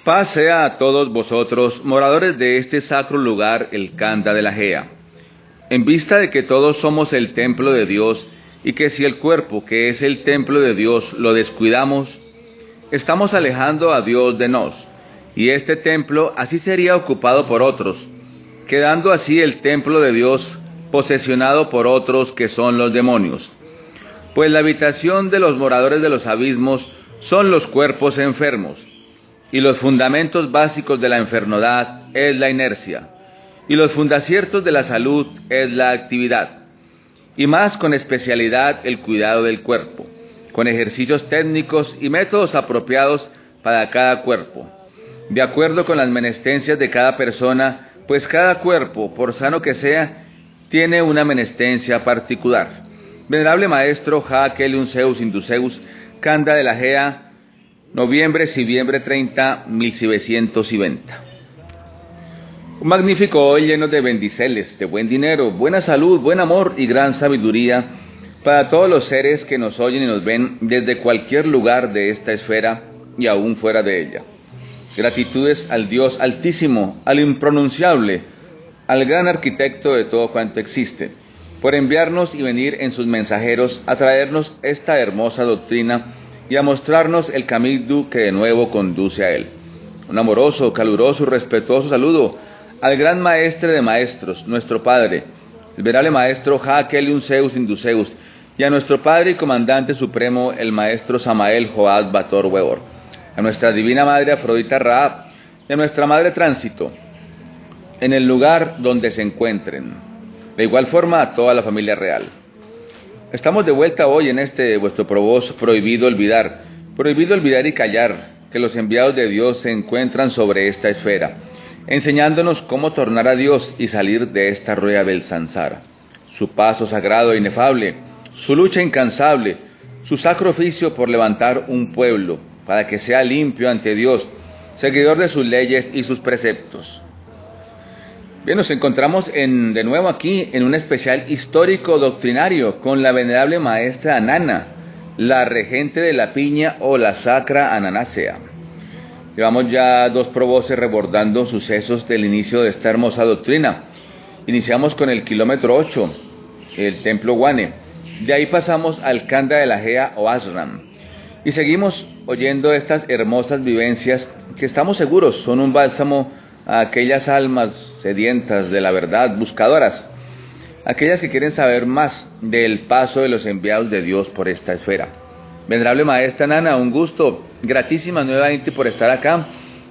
Paz sea a todos vosotros, moradores de este sacro lugar, el Canda de la Gea. En vista de que todos somos el templo de Dios, y que si el cuerpo, que es el templo de Dios, lo descuidamos, estamos alejando a Dios de nos, y este templo así sería ocupado por otros, quedando así el templo de Dios posesionado por otros que son los demonios. Pues la habitación de los moradores de los abismos son los cuerpos enfermos, y los fundamentos básicos de la enfermedad es la inercia, y los fundaciertos de la salud es la actividad, y más con especialidad el cuidado del cuerpo, con ejercicios técnicos y métodos apropiados para cada cuerpo, de acuerdo con las menestencias de cada persona, pues cada cuerpo, por sano que sea, tiene una menestencia particular. Venerable Maestro Ja Kelium Zeus Induceus, Canda de la Gea, noviembre 30, 1920. Un magnífico hoy lleno de bendiceles, de buen dinero, buena salud, buen amor y gran sabiduría para todos los seres que nos oyen y nos ven desde cualquier lugar de esta esfera y aún fuera de ella. Gratitudes al Dios Altísimo, al impronunciable, al gran arquitecto de todo cuanto existe, por enviarnos y venir en sus mensajeros a traernos esta hermosa doctrina y a mostrarnos el camino que de nuevo conduce a él. Un amoroso, caluroso y respetuoso saludo al gran maestre de maestros, nuestro Padre, el venerable Maestro Ja Kelium Zeus Induceus, y a nuestro Padre y Comandante Supremo, el Maestro Samael Joad Bator Weor, a nuestra Divina Madre Afrodita Raab, y a nuestra Madre Tránsito, en el lugar donde se encuentren. De igual forma a toda la familia real. Estamos de vuelta hoy en este vuestro prohibido olvidar y callar, que los enviados de Dios se encuentran sobre esta esfera, enseñándonos cómo tornar a Dios y salir de esta rueda del samsara. Su paso sagrado e inefable, su lucha incansable, su sacro oficio por levantar un pueblo, para que sea limpio ante Dios, seguidor de sus leyes y sus preceptos. Bien, nos encontramos de nuevo aquí en un especial histórico doctrinario con la venerable maestra Anana, la regente de la piña o la sacra Ananácea. Llevamos ya 2 provoces rebordando sucesos del inicio de esta hermosa doctrina. Iniciamos con el kilómetro 8, el templo Guane. De ahí pasamos al Canda de la Gea o Ashram. Y seguimos oyendo estas hermosas vivencias que estamos seguros son un bálsamo a aquellas almas sedientas de la verdad, buscadoras, aquellas que quieren saber más del paso de los enviados de Dios por esta esfera. Venerable Maestra Nana, un gusto, gratísima nuevamente por estar acá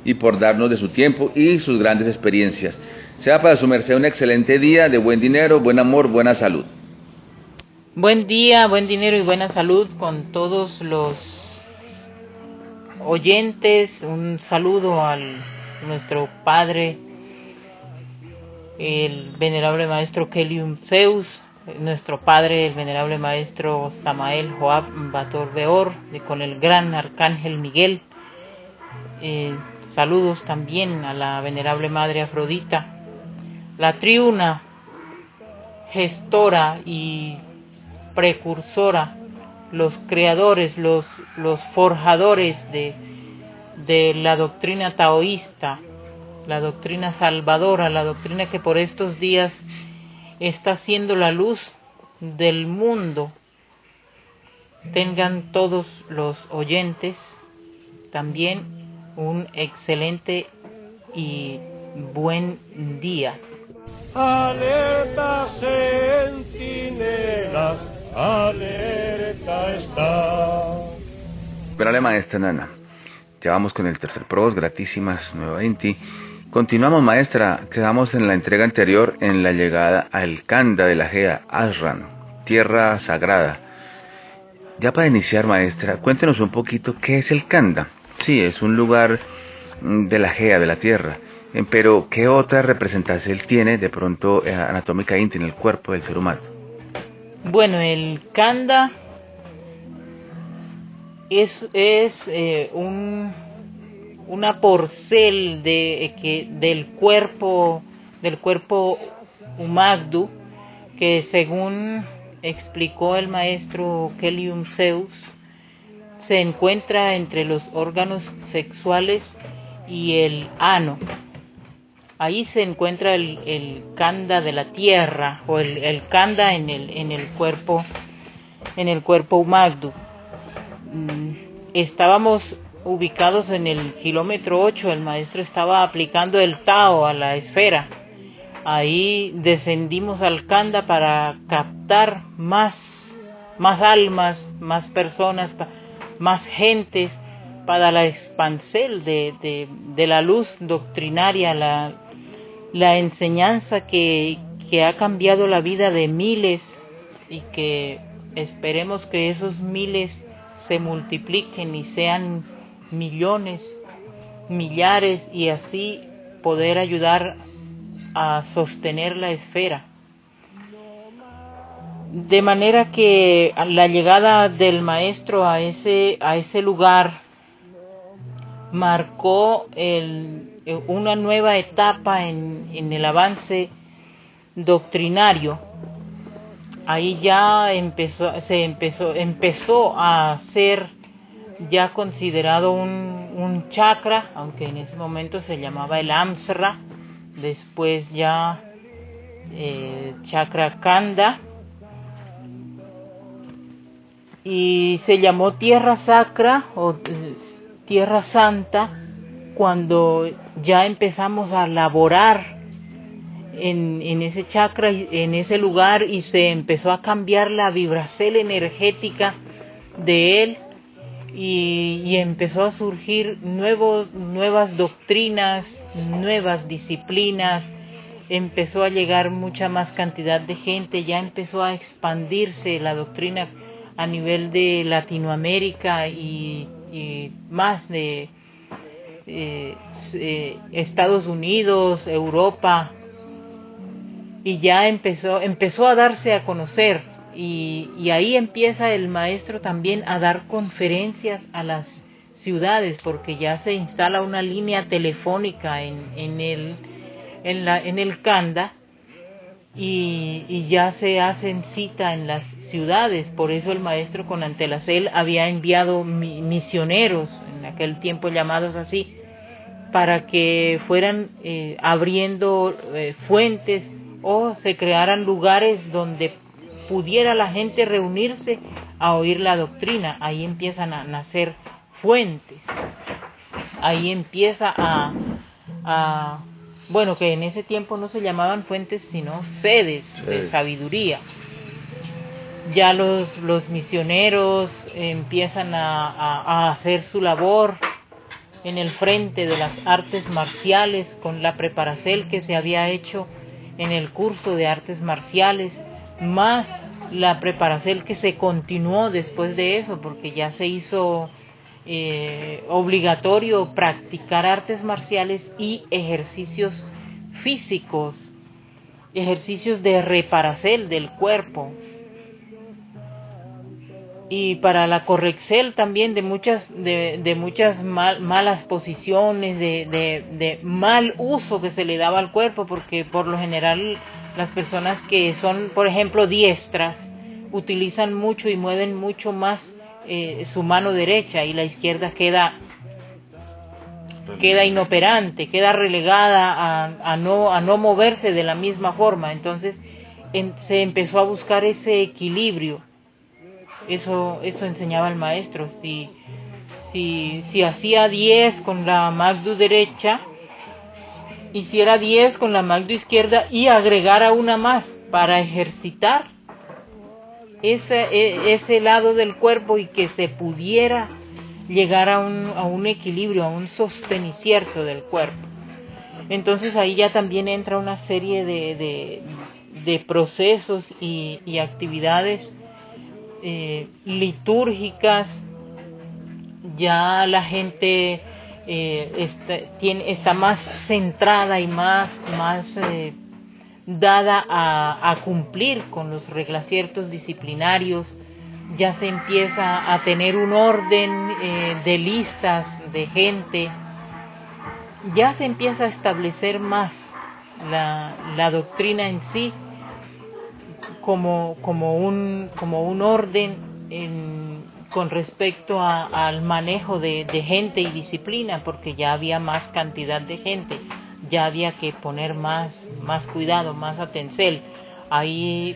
y por darnos de su tiempo y sus grandes experiencias. Sea para su merced un excelente día de buen dinero, buen amor, buena salud. Buen día, buen dinero y buena salud con todos los oyentes. Un saludo al nuestro Padre, el venerable Maestro Kelium Zeus, nuestro Padre, el venerable Maestro Samael Joab Bator Weor, y con el gran Arcángel Miguel. Saludos también a la venerable Madre Afrodita, la triuna, gestora y precursora, los creadores, los forjadores de la doctrina taoísta, la doctrina salvadora, la doctrina que por estos días está siendo la luz del mundo. Tengan todos los oyentes también un excelente y buen día. Alerta, centinelas, alerta está. Venerable Maestra Nana, ya vamos con el tercer pros, gratísimas nuevamente. Continuamos, maestra, quedamos en la entrega anterior en la llegada al Canda de la Gea, Ashram, tierra sagrada. Ya para iniciar, maestra, cuéntenos un poquito qué es el Canda. Sí, es un lugar de la Gea, de la tierra, pero ¿qué otra representación tiene de pronto anatómica íntima en el cuerpo del ser humano? Bueno, el Canda es una porcel del cuerpo Umagdu, que según explicó el maestro Kelium Zeus, se encuentra entre los órganos sexuales y el ano. Ahí se encuentra el kanda de la tierra, o el kanda en el cuerpo Magdu. Estábamos ubicados en el kilómetro 8, el maestro estaba aplicando el Tao a la esfera. Ahí descendimos al kanda para captar más almas, más personas, más gentes, para la expansel de la luz doctrinaria, la enseñanza que ha cambiado la vida de miles, y que esperemos que esos miles se multipliquen y sean millones, millares, y así poder ayudar a sostener la esfera. De manera que la llegada del maestro a ese lugar marcó una nueva etapa en el avance doctrinario. Ahí ya empezó a ser ya considerado un chakra, aunque en ese momento se llamaba el Amsra, después ya chakra Kanda, y se llamó tierra sacra o tierra santa cuando ya empezamos a laborar en ese chakra, en ese lugar, y se empezó a cambiar la vibración energética de él, y empezó a surgir nuevas doctrinas, nuevas disciplinas, empezó a llegar mucha más cantidad de gente, ya empezó a expandirse la doctrina a nivel de Latinoamérica y más de Estados Unidos, Europa, y ya empezó a darse a conocer, y ahí empieza el maestro también a dar conferencias a las ciudades, porque ya se instala una línea telefónica en el Kanda, y ya se hacen cita en las ciudades. Por eso el maestro con Antelacel había enviado misioneros, en aquel tiempo llamados así, para que fueran abriendo fuentes, o se crearan lugares donde pudiera la gente reunirse a oír la doctrina. Ahí empiezan a nacer fuentes, ahí empieza bueno, que en ese tiempo no se llamaban fuentes sino sedes de sabiduría. Ya los misioneros empiezan a hacer su labor en el frente de las artes marciales, con la preparacel que se había hecho en el curso de artes marciales, más la preparacel que se continuó después de eso, porque ya se hizo obligatorio practicar artes marciales y ejercicios físicos, ejercicios de reparacel del cuerpo, y para la corrección también de muchas malas posiciones, de mal uso que se le daba al cuerpo, porque por lo general las personas que son, por ejemplo, diestras, utilizan mucho y mueven mucho más su mano derecha, y la izquierda queda inoperante, queda relegada a no moverse de la misma forma. Entonces se empezó a buscar ese equilibrio. Eso enseñaba el maestro. Si hacía 10 con la Magdu derecha, hiciera 10 con la Magdu izquierda y agregara una más para ejercitar ese lado del cuerpo, y que se pudiera llegar a un equilibrio, a un sostenicierto del cuerpo. Entonces ahí ya también entra una serie de procesos y actividades litúrgicas. Ya la gente está más centrada y más dada a cumplir con los reglaciertos disciplinarios. Ya se empieza a tener un orden de listas de gente, ya se empieza a establecer más la doctrina en sí como un orden con respecto al manejo de gente y disciplina, porque ya había más cantidad de gente, ya había que poner más cuidado, más atención. Ahí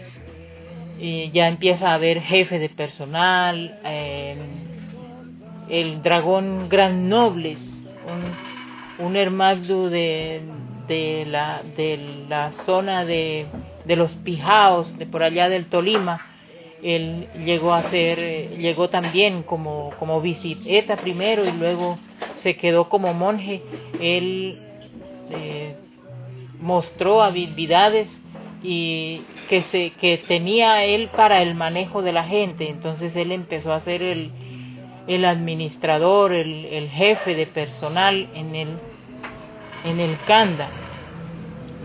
ya empieza a haber jefe de personal, el dragón Gran Nobles, un Hermagdu de la zona de los Pijaos, de por allá del Tolima. Él llegó también como visiteta primero y luego se quedó como monje. Él mostró habilidades y que tenía él para el manejo de la gente. Entonces él empezó a ser el administrador, el jefe de personal en el Kanda.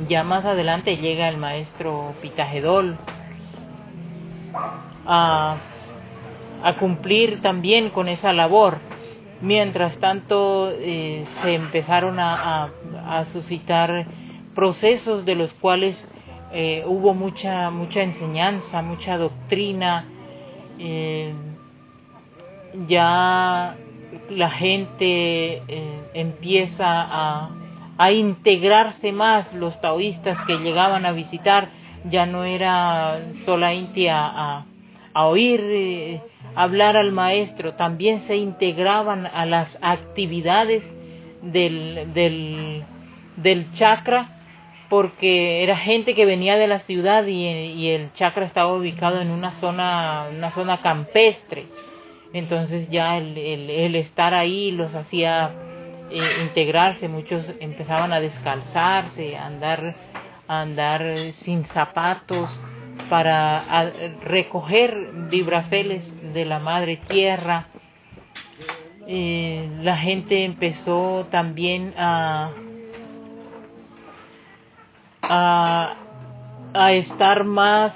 Ya más adelante llega el maestro Pitagedol a cumplir también con esa labor. Mientras tanto se empezaron a suscitar procesos de los cuales hubo mucha enseñanza, mucha doctrina. Ya la gente empieza a integrarse más. Los taoístas que llegaban a visitar ya no era solamente a oír hablar al maestro, también se integraban a las actividades del chakra, porque era gente que venía de la ciudad y el chakra estaba ubicado en una zona campestre. Entonces ya el estar ahí los hacía integrarse. Muchos empezaban a descalzarse, a andar sin zapatos para recoger vibraceles de la madre tierra. La gente empezó también a estar más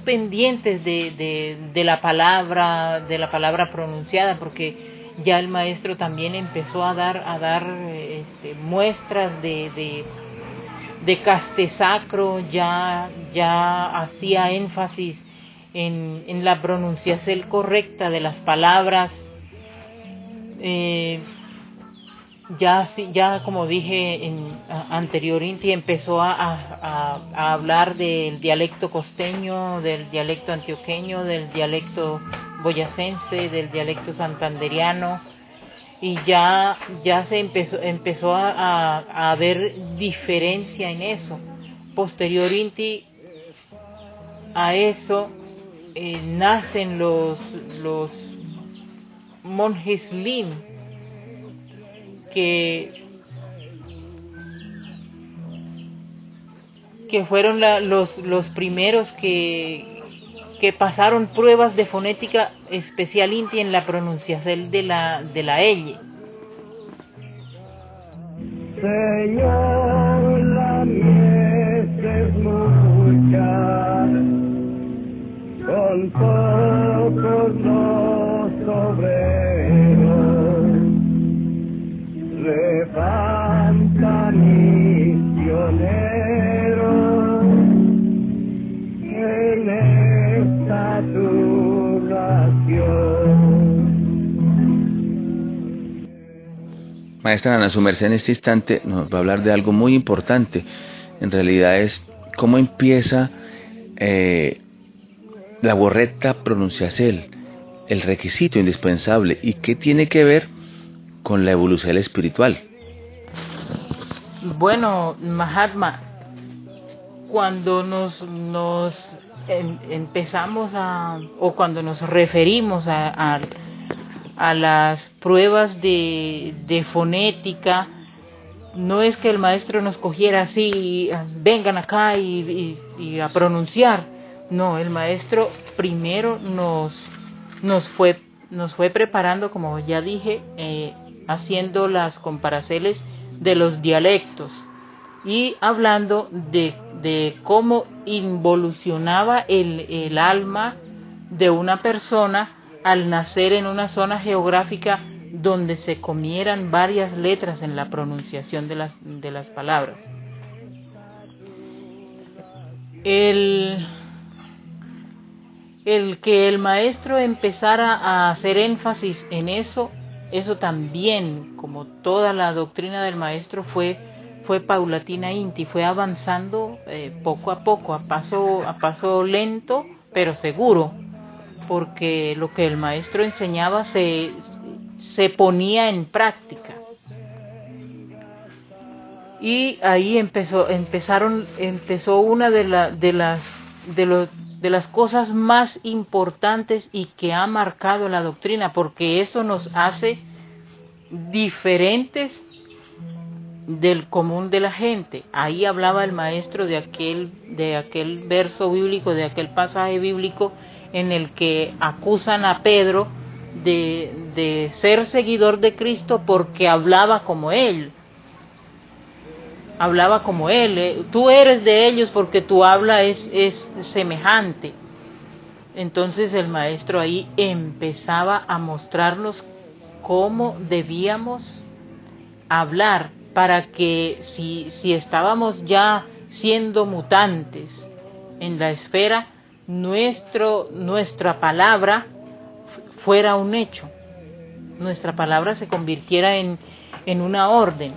pendientes de la palabra pronunciada, porque ya el maestro también empezó a dar muestras de caste sacro, ya hacía énfasis en la pronunciación correcta de las palabras. Ya como dije anteriormente, empezó a hablar del dialecto costeño, del dialecto antioqueño, del dialecto boyacense, del dialecto santanderiano, y ya se empezó a ver diferencia en eso. Posteriormente a eso nacen los monjes Lin, que fueron los primeros que pasaron pruebas de fonética especial inti en la pronunciación de la L. Señor, la mies es mucha, con pocos los obreros, levantan misioneros en esta tu nación. Maestra Ana, su merced en este instante nos va a hablar de algo muy importante. En realidad es cómo empieza la correcta pronunciación, el requisito indispensable, y qué tiene que ver con la evolución espiritual. Bueno, Mahatma, cuando empezamos o cuando nos referimos a las pruebas de fonética, no es que el maestro nos cogiera así, vengan acá y a pronunciar. No, el maestro primero nos fue preparando, como ya dije, haciendo las comparaciones de los dialectos y hablando de cómo involucionaba el alma de una persona al nacer en una zona geográfica donde se comieran varias letras en la pronunciación de las palabras. El que el maestro empezara a hacer énfasis en eso también, como toda la doctrina del maestro, fue paulatina inti, fue avanzando poco a poco, a paso lento, pero seguro, porque lo que el maestro enseñaba se ponía en práctica. Y ahí empezó una de las cosas más importantes y que ha marcado la doctrina, porque eso nos hace diferentes del común de la gente. Ahí hablaba el maestro de aquel verso bíblico, de aquel pasaje bíblico en el que acusan a Pedro de ser seguidor de Cristo porque hablaba como él. Tú eres de ellos porque tu habla es semejante. Entonces el maestro ahí empezaba a mostrarnos cómo debíamos hablar para que si estábamos ya siendo mutantes en la esfera, nuestra palabra fuera un hecho, nuestra palabra se convirtiera en una orden.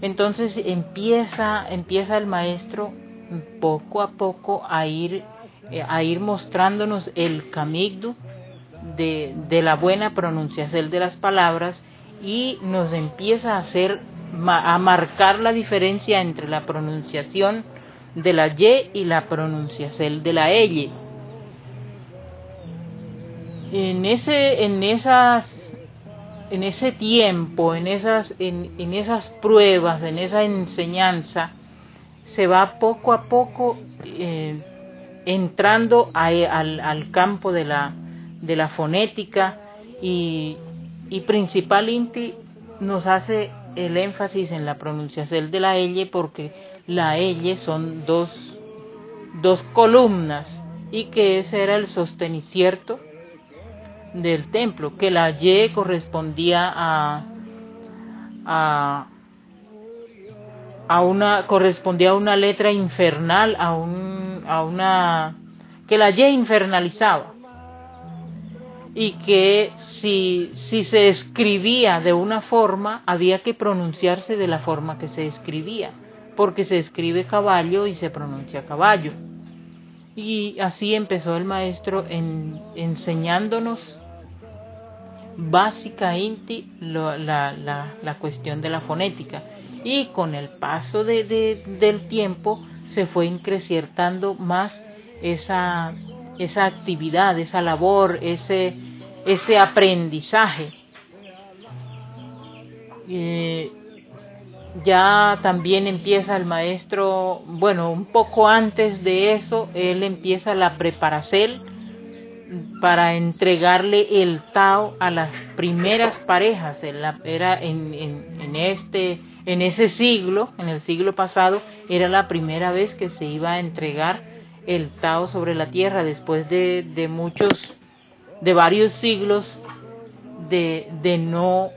Entonces empieza el maestro poco a poco a ir mostrándonos el camigdu de la buena pronunciación de las palabras, y nos empieza a marcar la diferencia entre la pronunciación de la Y y la pronunciación de la L. En ese tiempo, en esas pruebas, en esa enseñanza, se va poco a poco entrando al campo de la fonética, y principal inti nos hace el énfasis en la pronunciación de la L, porque la L son dos columnas, y que ese era el sostenicierto del templo, que la Y correspondía a una letra infernal, que la Y infernalizaba, y que si se escribía de una forma, había que pronunciarse de la forma que se escribía, porque se escribe caballo y se pronuncia caballo. Y así empezó el maestro enseñándonos básicamente la cuestión de la fonética, y con el paso del tiempo se fue incrementando más esa actividad, esa labor, ese aprendizaje. Ya también empieza el maestro, un poco antes de eso, él empieza la preparación para entregarle el Tao a las primeras parejas. Era en ese siglo, en el siglo pasado, era la primera vez que se iba a entregar el Tao sobre la tierra, después de varios siglos de no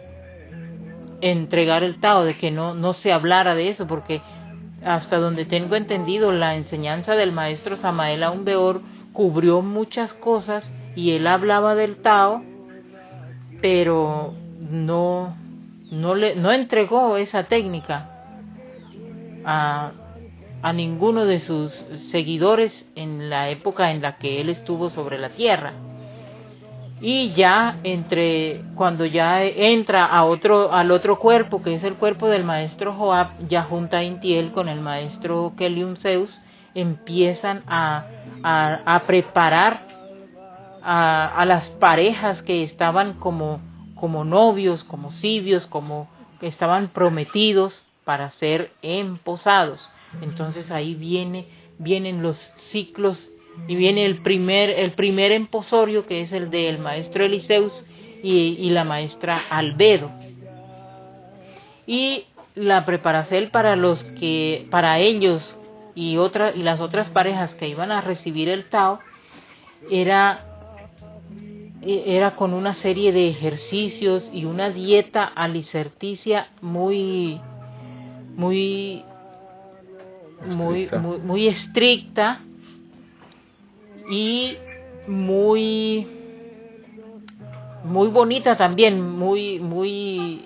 entregar el Tao, de que no se hablara de eso, porque hasta donde tengo entendido, la enseñanza del maestro Samael Aun Weor cubrió muchas cosas, y él hablaba del Tao, pero no entregó esa técnica a ninguno de sus seguidores en la época en la que él estuvo sobre la tierra. Y ya cuando ya entra al otro cuerpo, que es el cuerpo del maestro Joab, ya junta Intiel con el maestro Kelium Zeus, empiezan a preparar a las parejas que estaban como novios, como civios, como que estaban prometidos para ser emposados. Entonces ahí vienen los ciclos, y viene el primer emposorio, que es el del maestro Eliseus y la maestra Albedo. Y la preparación para ellos y las otras parejas que iban a recibir el Tao era con una serie de ejercicios y una dieta alicerticia muy estricta, y muy bonita también, muy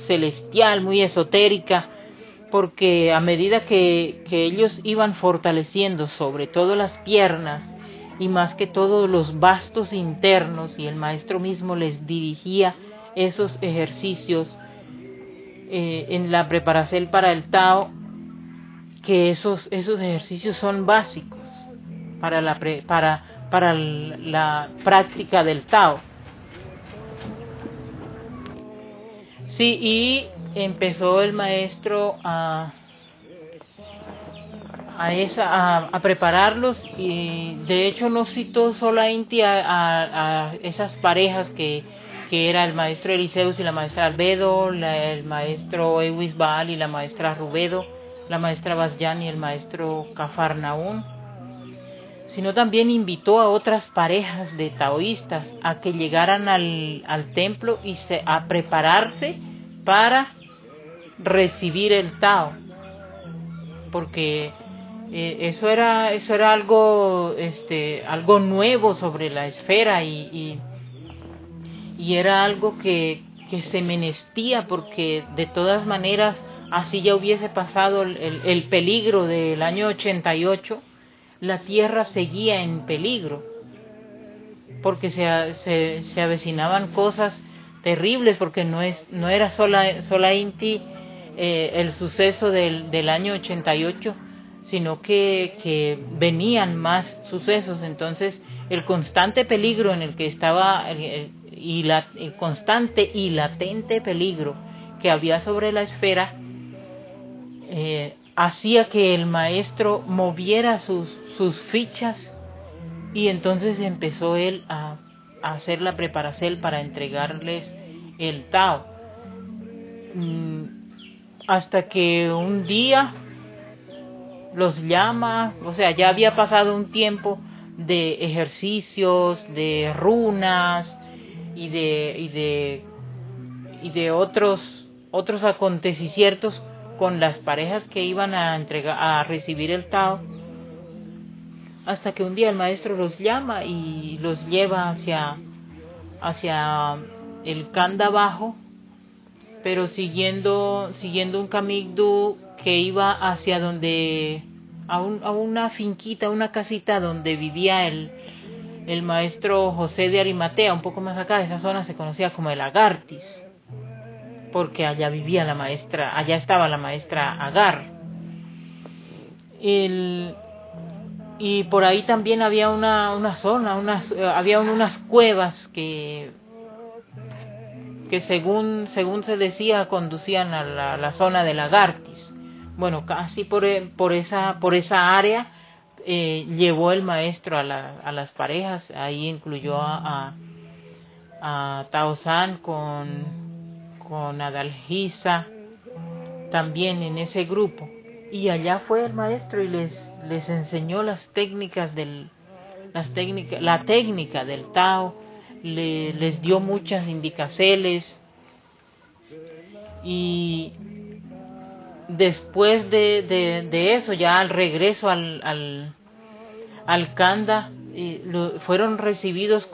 celestial, muy esotérica, porque a medida que ellos iban fortaleciendo sobre todo las piernas y más que todo los bastos internos, y el maestro mismo les dirigía esos ejercicios en la preparación para el Tao, que esos ejercicios son básicos para la práctica del Tao. Sí, y empezó el maestro a prepararlos, y de hecho no citó solamente a esas parejas que era el maestro Eliseus y la maestra Albedo, el maestro Ewis Baal y la maestra Rubedo, la maestra Basyan y el maestro Cafarnaún, sino también invitó a otras parejas de taoístas a que llegaran al templo y a prepararse para recibir el Tao, porque eso era algo nuevo sobre la esfera, y era algo que se menestía, porque de todas maneras así ya hubiese pasado el peligro del año 88, la tierra seguía en peligro, porque se avecinaban cosas terribles, porque no era solamente el suceso del año 88, sino que venían más sucesos. Entonces el constante peligro en el que estaba, el constante y latente peligro que había sobre la esfera, hacía que el maestro moviera sus fichas, y entonces empezó él a hacer la preparación para entregarles el Tao, hasta que un día los llama. O sea, ya había pasado un tiempo de ejercicios, de runas y de otros acontecimientos con las parejas que iban a recibir el Tao, hasta que un día el maestro los llama y los lleva hacia el Kanda abajo, pero siguiendo un camino que iba hacia a una finquita, una casita donde vivía el maestro José de Arimatea. Un poco más acá, esa zona se conocía como el Agartis, porque allá vivía allá estaba la maestra Agar. Y por ahí también había una zona, había unas cuevas que según se decía conducían a la zona del Agartis. Bueno, casi por esa área llevó el maestro a las parejas. Ahí incluyó a Taozan con Adalgisa también en ese grupo, y allá fue el maestro y les enseñó la técnica del Tao, les dio muchas indicaciones, y después de eso, ya al regreso al Kanda, fueron recibidos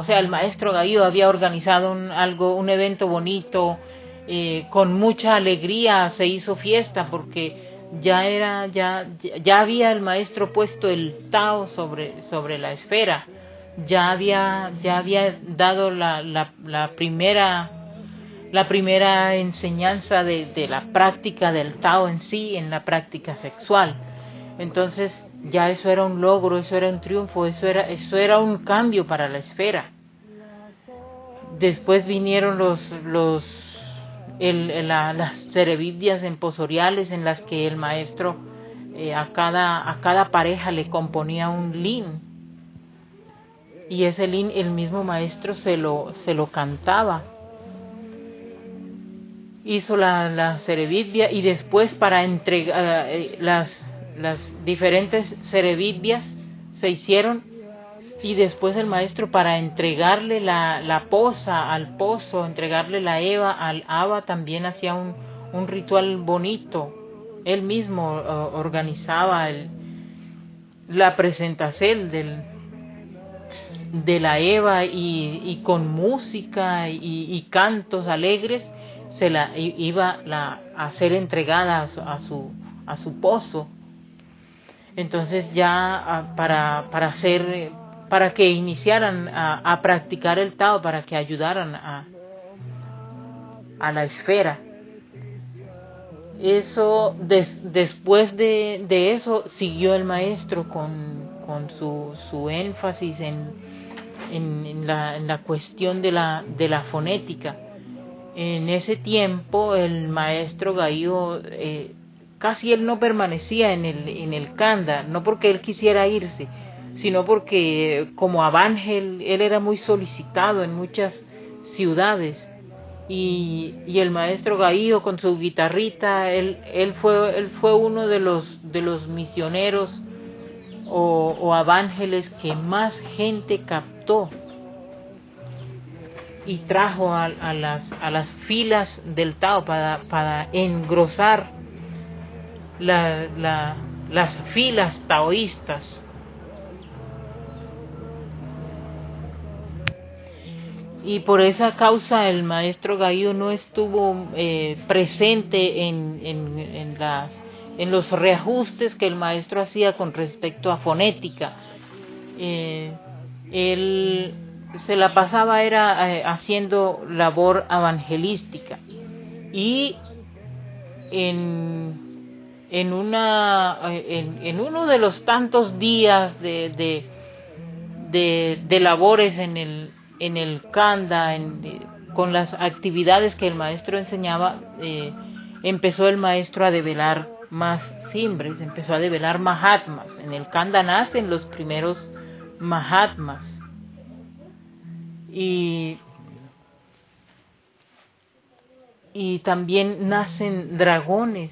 el maestro Gaído había organizado un evento bonito, con mucha alegría se hizo fiesta, porque ya había el maestro puesto el Tao sobre la esfera, ya había dado la primera enseñanza de la práctica del Tao en sí, en la práctica sexual. Entonces ya eso era un logro, eso era un triunfo, eso era un cambio para la esfera. Después vinieron las cerevidias emposoriales, en las que el maestro a cada pareja le componía un lin, y ese lin el mismo maestro se lo cantaba. Hizo la cerevidia, y después para entregar las diferentes cerevidias se hicieron, y después el maestro, para entregarle la posa al pozo, entregarle la Eva al Aba, también hacía un ritual bonito. Él mismo organizaba la presentación de la Eva y con música y cantos alegres iba a ser entregada a su pozo. Entonces ya para que iniciaran a practicar el Tao, para que ayudaran a la esfera. Eso después de eso siguió el maestro con su énfasis en la cuestión de la fonética. En ese tiempo el maestro Gaío casi él no permanecía en el Kanda, no porque él quisiera irse, sino porque como Abángel él era muy solicitado en muchas ciudades, y el maestro Gaío con su guitarrita, él fue uno de los misioneros o Abángeles que más gente captó y trajo a las filas del Tao para engrosar las filas taoístas. Y por esa causa el maestro Gaío no estuvo presente en los reajustes que el maestro hacía con respecto a fonética. Él se la pasaba haciendo labor evangelística, y en uno de los tantos días de labores en el Kanda, con las actividades que el maestro enseñaba, empezó el maestro a develar más simbres, empezó a develar Mahatmas. En el Kanda nacen los primeros Mahatmas, y también nacen dragones.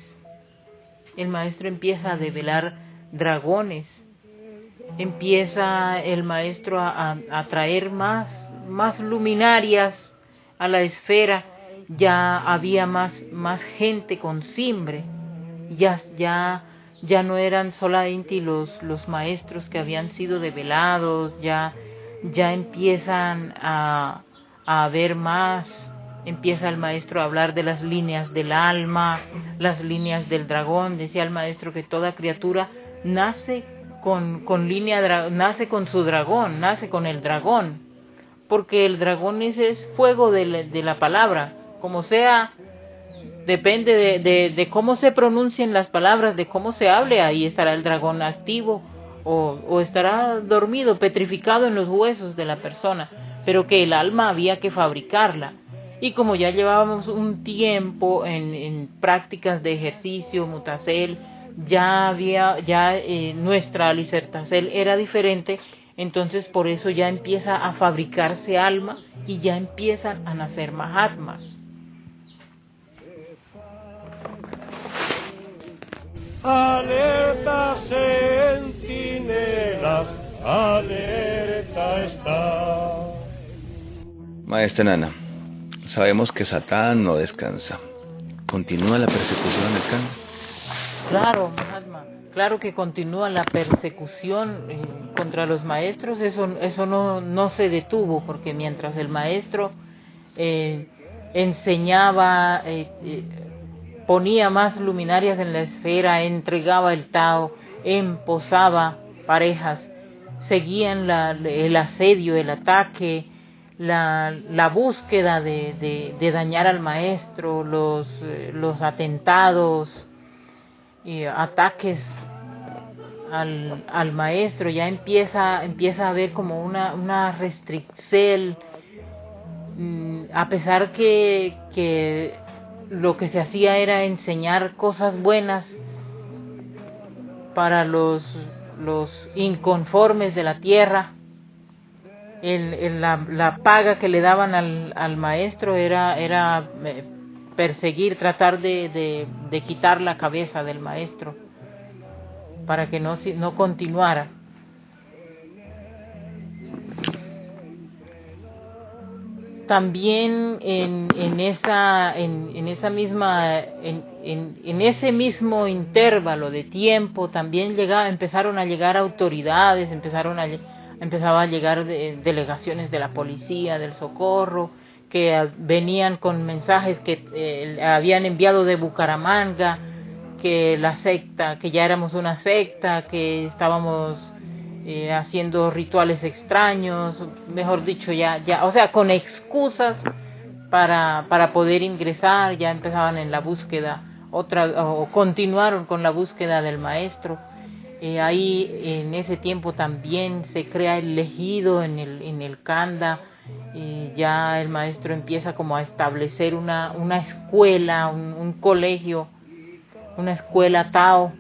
El maestro empieza a develar dragones, empieza el maestro a traer más luminarias a la esfera. Ya había más gente con simbre, ya no eran solamente los maestros que habían sido develados, ya empiezan a haber más. Empieza el maestro a hablar de las líneas del alma, las líneas del dragón. Decía el maestro que toda criatura nace nace con su dragón, nace con el dragón, porque el dragón es fuego de la palabra. Como sea, depende de cómo se pronuncien las palabras, de cómo se hable, ahí estará el dragón activo o estará dormido, petrificado en los huesos de la persona, pero que el alma había que fabricarla. Y como ya llevábamos un tiempo en prácticas de ejercicio, Mutacel, nuestra Alicertacel era diferente, entonces por eso ya empieza a fabricarse alma y ya empiezan a nacer Mahatmas. Alerta, centinelas, alerta está. Maestra Nana, sabemos que Satán no descansa. ¿Continúa la persecución en el Kanda? Claro, Mahatma, claro que continúa la persecución contra los maestros. Eso no se detuvo, porque mientras el maestro enseñaba, ponía más luminarias en la esfera, entregaba el Tao, emposaba parejas, seguían el asedio, el ataque, la búsqueda de dañar al maestro, los atentados y ataques al maestro. Ya empieza a haber como una restricción, a pesar que lo que se hacía era enseñar cosas buenas para los inconformes de la tierra. La paga que le daban al maestro era perseguir, tratar de quitar la cabeza del maestro para que no continuara. También en ese mismo intervalo de tiempo también empezaron a llegar autoridades, empezaron a empezaba a llegar delegaciones de la policía, del socorro, que venían con mensajes que habían enviado de Bucaramanga, que la secta, que ya éramos una secta, que estábamos haciendo rituales extraños, mejor dicho, o sea, con excusas para poder ingresar. Ya empezaban en la búsqueda, o continuaron con la búsqueda del maestro. Ahí en ese tiempo también se crea el ejido en el Canda. Ya el maestro empieza como a establecer una escuela, un colegio, una escuela Tao.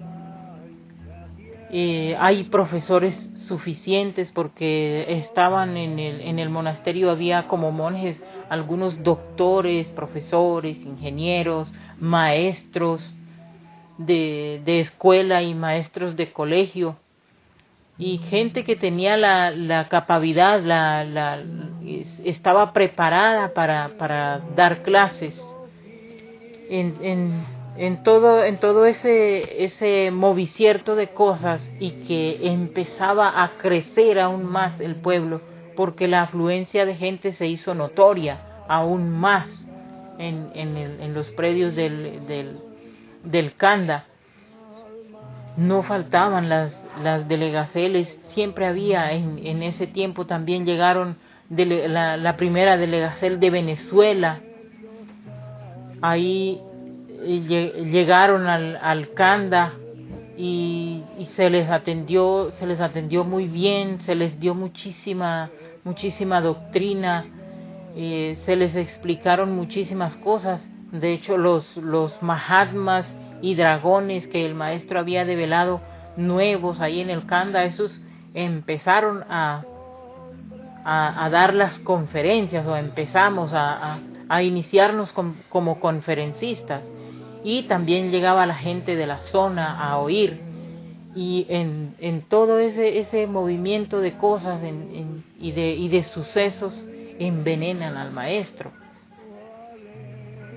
Hay profesores suficientes porque estaban en el monasterio, había como monjes, algunos doctores, profesores, ingenieros, maestros de escuela y maestros de colegio, y gente que tenía la capacidad, estaba preparada para dar clases. En todo ese movicierto de cosas, y que empezaba a crecer aún más el pueblo, porque la afluencia de gente se hizo notoria aún más en los predios del Canda. No faltaban las delegaceles, siempre había. En ese tiempo también llegaron la primera delegacel de Venezuela. Ahí llegaron al Canda y se les atendió muy bien, se les dio muchísima doctrina, se les explicaron muchísimas cosas. De hecho, los Mahatmas y dragones que el maestro había develado nuevos ahí en el Canda, esos empezaron a dar las conferencias, o empezamos a iniciarnos como conferencistas, y también llegaba la gente de la zona a oír. Y en todo ese movimiento de cosas y de sucesos, envenenan al maestro.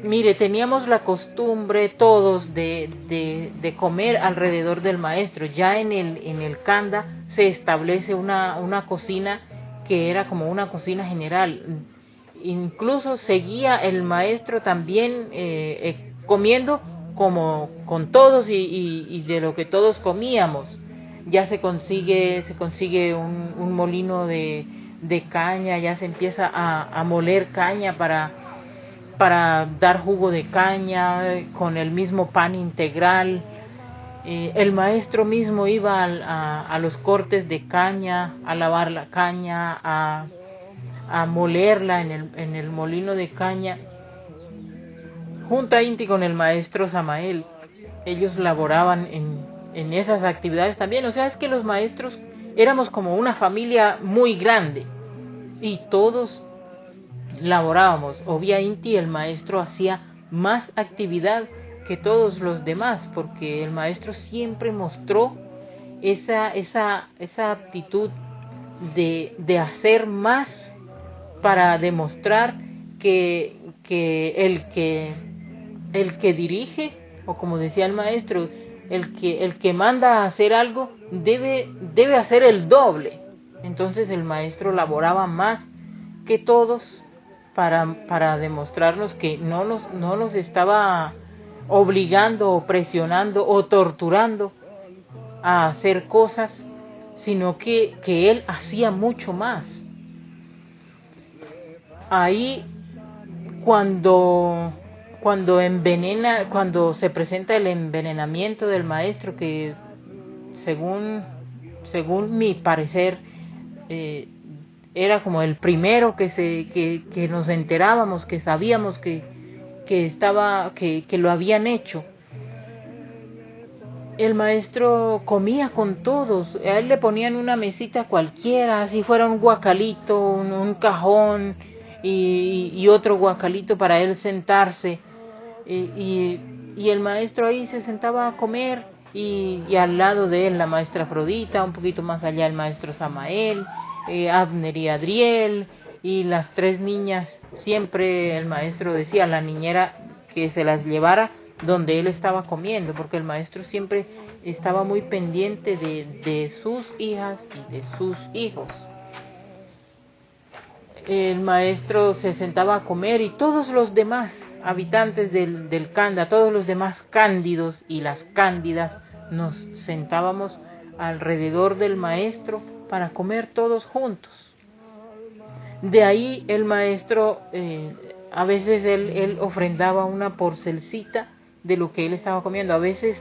Mire, teníamos la costumbre todos de comer alrededor del maestro. Ya en el Canda se establece una cocina que era como una cocina general. Incluso seguía el maestro también comiendo como con todos, y de lo que todos comíamos. Ya se consigue un molino de caña, ya se empieza a moler caña para dar jugo de caña con el mismo pan integral. El maestro mismo iba a los cortes de caña, a lavar la caña, a molerla en el molino de caña, junto a Inti con el maestro Samael. Ellos laboraban en esas actividades también. O sea, es que los maestros éramos como una familia muy grande, y todos laborábamos. Obvia Inti, el maestro hacía más actividad que todos los demás, porque el maestro siempre mostró esa aptitud de hacer más, para demostrar que el que dirige, o como decía el maestro, el que manda a hacer algo debe hacer el doble. Entonces el maestro laboraba más que todos para demostrarnos que no nos estaba obligando o presionando o torturando a hacer cosas, sino que él hacía mucho más. Ahí cuando se presenta el envenenamiento del maestro, que según mi parecer era como el primero que nos enterábamos, que sabíamos que lo habían hecho. El maestro comía con todos. A él le ponían una mesita cualquiera, así fuera un guacalito, un cajón y otro guacalito para él sentarse, y el maestro ahí se sentaba a comer, y al lado de él la maestra Afrodita, un poquito más allá el maestro Samael, Abner y Adriel, y las tres niñas. Siempre el maestro decía a la niñera que se las llevara donde él estaba comiendo, porque el maestro siempre estaba muy pendiente de sus hijas y de sus hijos. el maestro se sentaba a comer y todos los demás habitantes del Kanda, todos los demás cándidos y las cándidas, nos sentábamos alrededor del maestro para comer todos juntos. De ahí el maestro, a veces él ofrendaba una porcelcita de lo que él estaba comiendo, a veces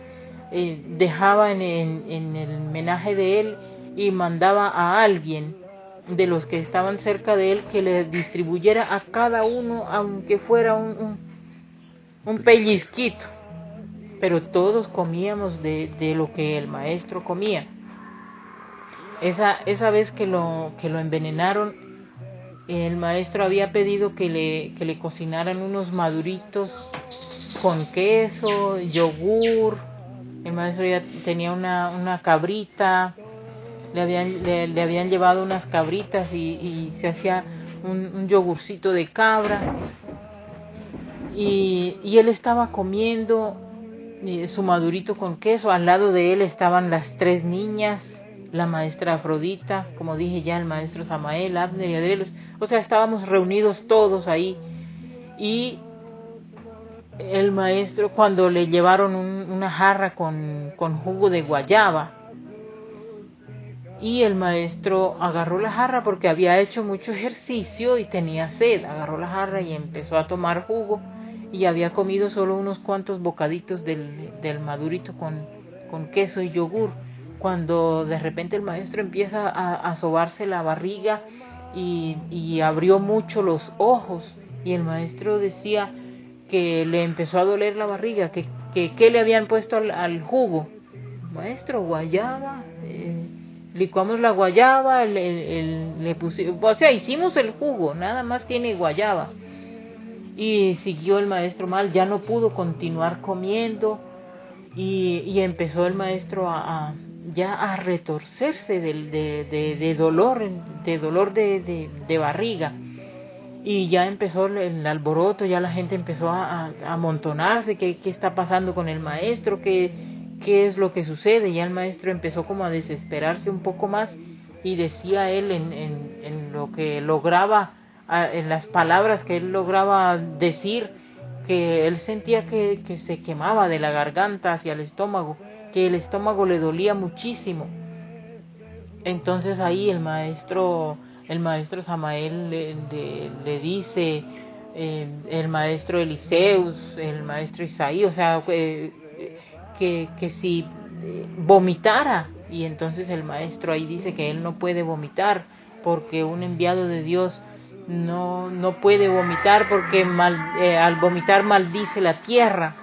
dejaba en el menaje de él y mandaba a alguien de los que estaban cerca de él que le distribuyera a cada uno, aunque fuera un pellizquito, pero todos comíamos de lo que el maestro comía. Esa vez que lo envenenaron, el maestro había pedido que le cocinaran unos maduritos con queso, yogur. El maestro ya tenía una cabrita, le habían llevado unas cabritas y se hacía un yogurcito de cabra. Y él estaba comiendo su madurito con queso. Al lado de él estaban las 3 niñas, la maestra Afrodita, como dije ya, el maestro Samael, Abner y Adrelos. O sea, estábamos reunidos todos ahí. Y el maestro, cuando le llevaron una jarra con jugo de guayaba, y el maestro agarró la jarra porque había hecho mucho ejercicio y tenía sed, agarró la jarra y empezó a tomar jugo, y había comido solo unos cuantos bocaditos del madurito con queso y yogur, cuando de repente el maestro empieza a sobarse la barriga y abrió mucho los ojos, y el maestro decía que le empezó a doler la barriga, que le habían puesto al jugo. Maestro, guayaba, licuamos la guayaba, le pusimos, o sea, hicimos el jugo, nada más tiene guayaba. Y siguió el maestro mal, ya no pudo continuar comiendo, y empezó el maestro ya a retorcerse de dolor de barriga. Y ya empezó el alboroto, ya la gente empezó a amontonarse, ¿qué está pasando con el maestro? ¿Qué es lo que sucede? Ya el maestro empezó como a desesperarse un poco más, y decía él en lo que lograba, en las palabras que él lograba decir, que él sentía que se quemaba de la garganta hacia el estómago, que el estómago le dolía muchísimo. Entonces ahí el maestro Samael le dice, el maestro Eliseus, el maestro Isaí, o sea, que si vomitara, y entonces el maestro ahí dice que él no puede vomitar, porque un enviado de Dios no puede vomitar, porque al vomitar maldice la tierra,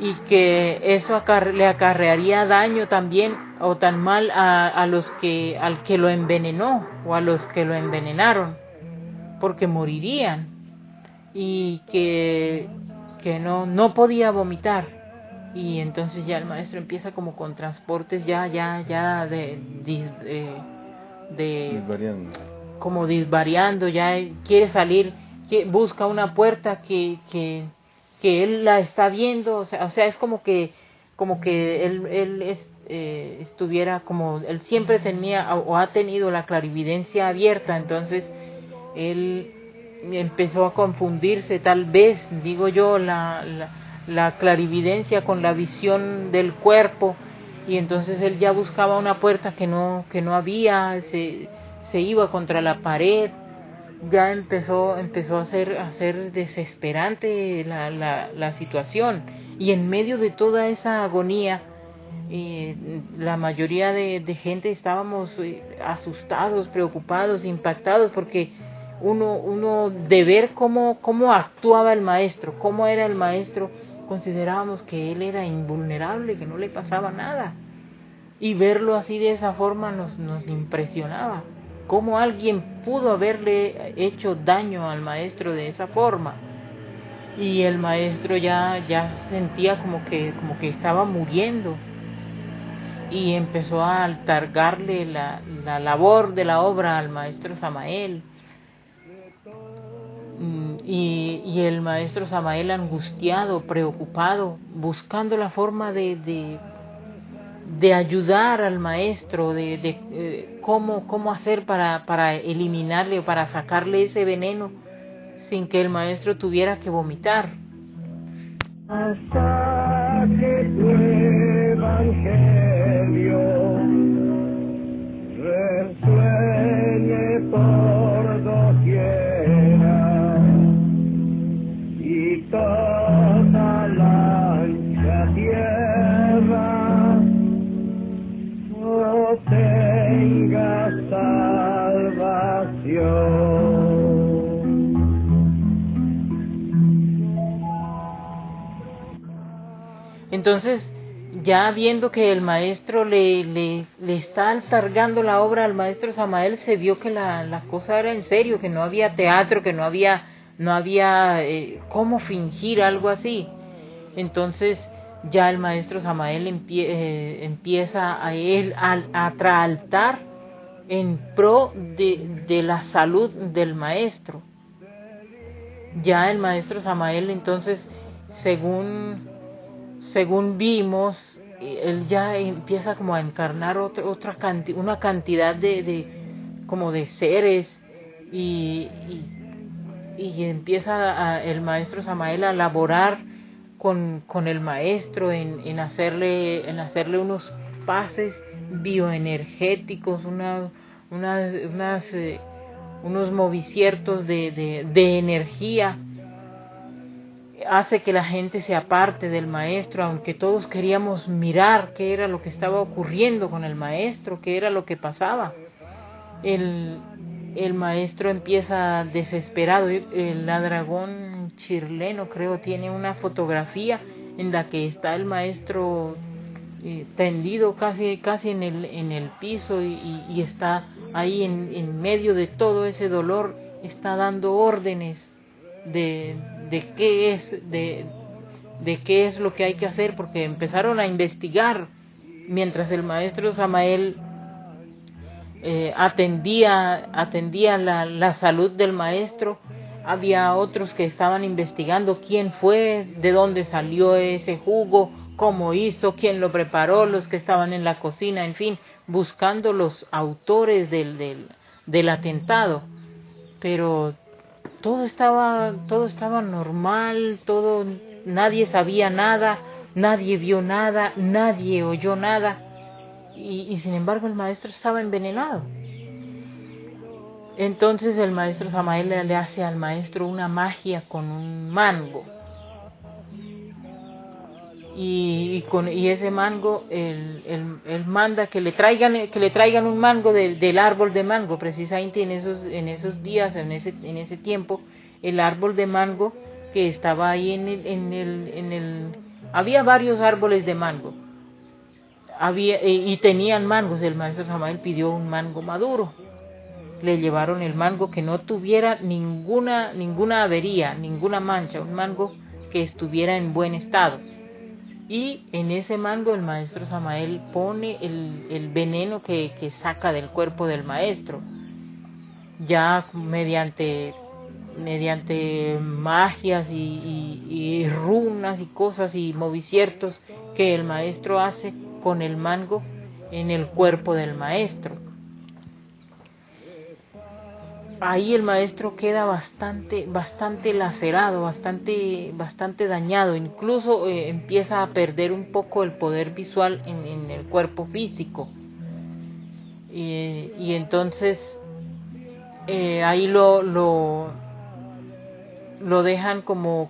y que eso le acarrearía daño también, o tan mal al que lo envenenó o a los que lo envenenaron, porque morirían, y que no podía vomitar. Y entonces ya el maestro empieza como con transportes ya como disvariando, ya quiere salir, busca una puerta que él la está viendo, o sea es como que él estuviera, como él siempre tenía o ha tenido la clarividencia abierta. Entonces él empezó a confundirse, tal vez, digo yo, la clarividencia con la visión del cuerpo, y entonces él ya buscaba una puerta que no había, se iba contra la pared. Ya empezó a ser desesperante la situación, y en medio de toda esa agonía, la mayoría de gente estábamos asustados, preocupados, impactados, porque uno de ver cómo actuaba el maestro, cómo era el maestro, considerábamos que él era invulnerable, que no le pasaba nada, y verlo así de esa forma nos impresionaba. ¿Cómo alguien pudo haberle hecho daño al maestro de esa forma? Y el maestro ya sentía como que estaba muriendo, y empezó a encargarle la labor de la obra al maestro Samael. Y el maestro Samael, angustiado, preocupado, buscando la forma de de ayudar al maestro, de cómo hacer para eliminarle o para sacarle ese veneno sin que el maestro tuviera que vomitar. Hasta que tu evangelio resuene por doquiera y toda la ancha tierra no tenga salvación. Entonces, ya viendo que el maestro le está altargando la obra al maestro Samael, se vio que la cosa era en serio, que no había teatro, que no había cómo fingir algo así. Entonces ya el maestro Samael empieza a traaltar en pro de la salud del maestro. Ya el maestro Samael, entonces, según vimos, él ya empieza como a encarnar una cantidad como de seres y empieza el maestro Samael a laborar con el maestro en hacerle unos pases bioenergéticos, unos moviciertos de energía. Hace que la gente se aparte del maestro, aunque todos queríamos mirar qué era lo que estaba ocurriendo con el maestro, qué era lo que pasaba. El maestro empieza desesperado. La Dragón chileno, creo, tiene una fotografía en la que está el maestro tendido casi en el piso y está ahí en medio de todo ese dolor, está dando órdenes de qué es lo que hay que hacer, porque empezaron a investigar mientras el maestro Samael atendía la salud del maestro. Había otros que estaban investigando quién fue, de dónde salió ese jugo, cómo hizo, quién lo preparó, los que estaban en la cocina, en fin, buscando los autores del atentado. Pero todo estaba normal, nadie sabía nada, nadie vio nada, nadie oyó nada, y sin embargo el maestro estaba envenenado. Entonces el maestro Samael le hace al maestro una magia con un mango, y ese mango él manda que le traigan un mango del árbol de mango. Precisamente en esos días, en ese tiempo, el árbol de mango que estaba ahí había varios árboles de mango, y tenían mangos. El maestro Samael pidió un mango maduro. Le llevaron el mango que no tuviera ninguna avería, ninguna mancha, un mango que estuviera en buen estado. Y en ese mango el maestro Samael pone el veneno que saca del cuerpo del maestro, ya mediante magias y runas y cosas y moviciertos que el maestro hace con el mango en el cuerpo del maestro. Ahí el maestro queda bastante lacerado, bastante dañado. Incluso empieza a perder un poco el poder visual en el cuerpo físico. Y entonces ahí lo dejan como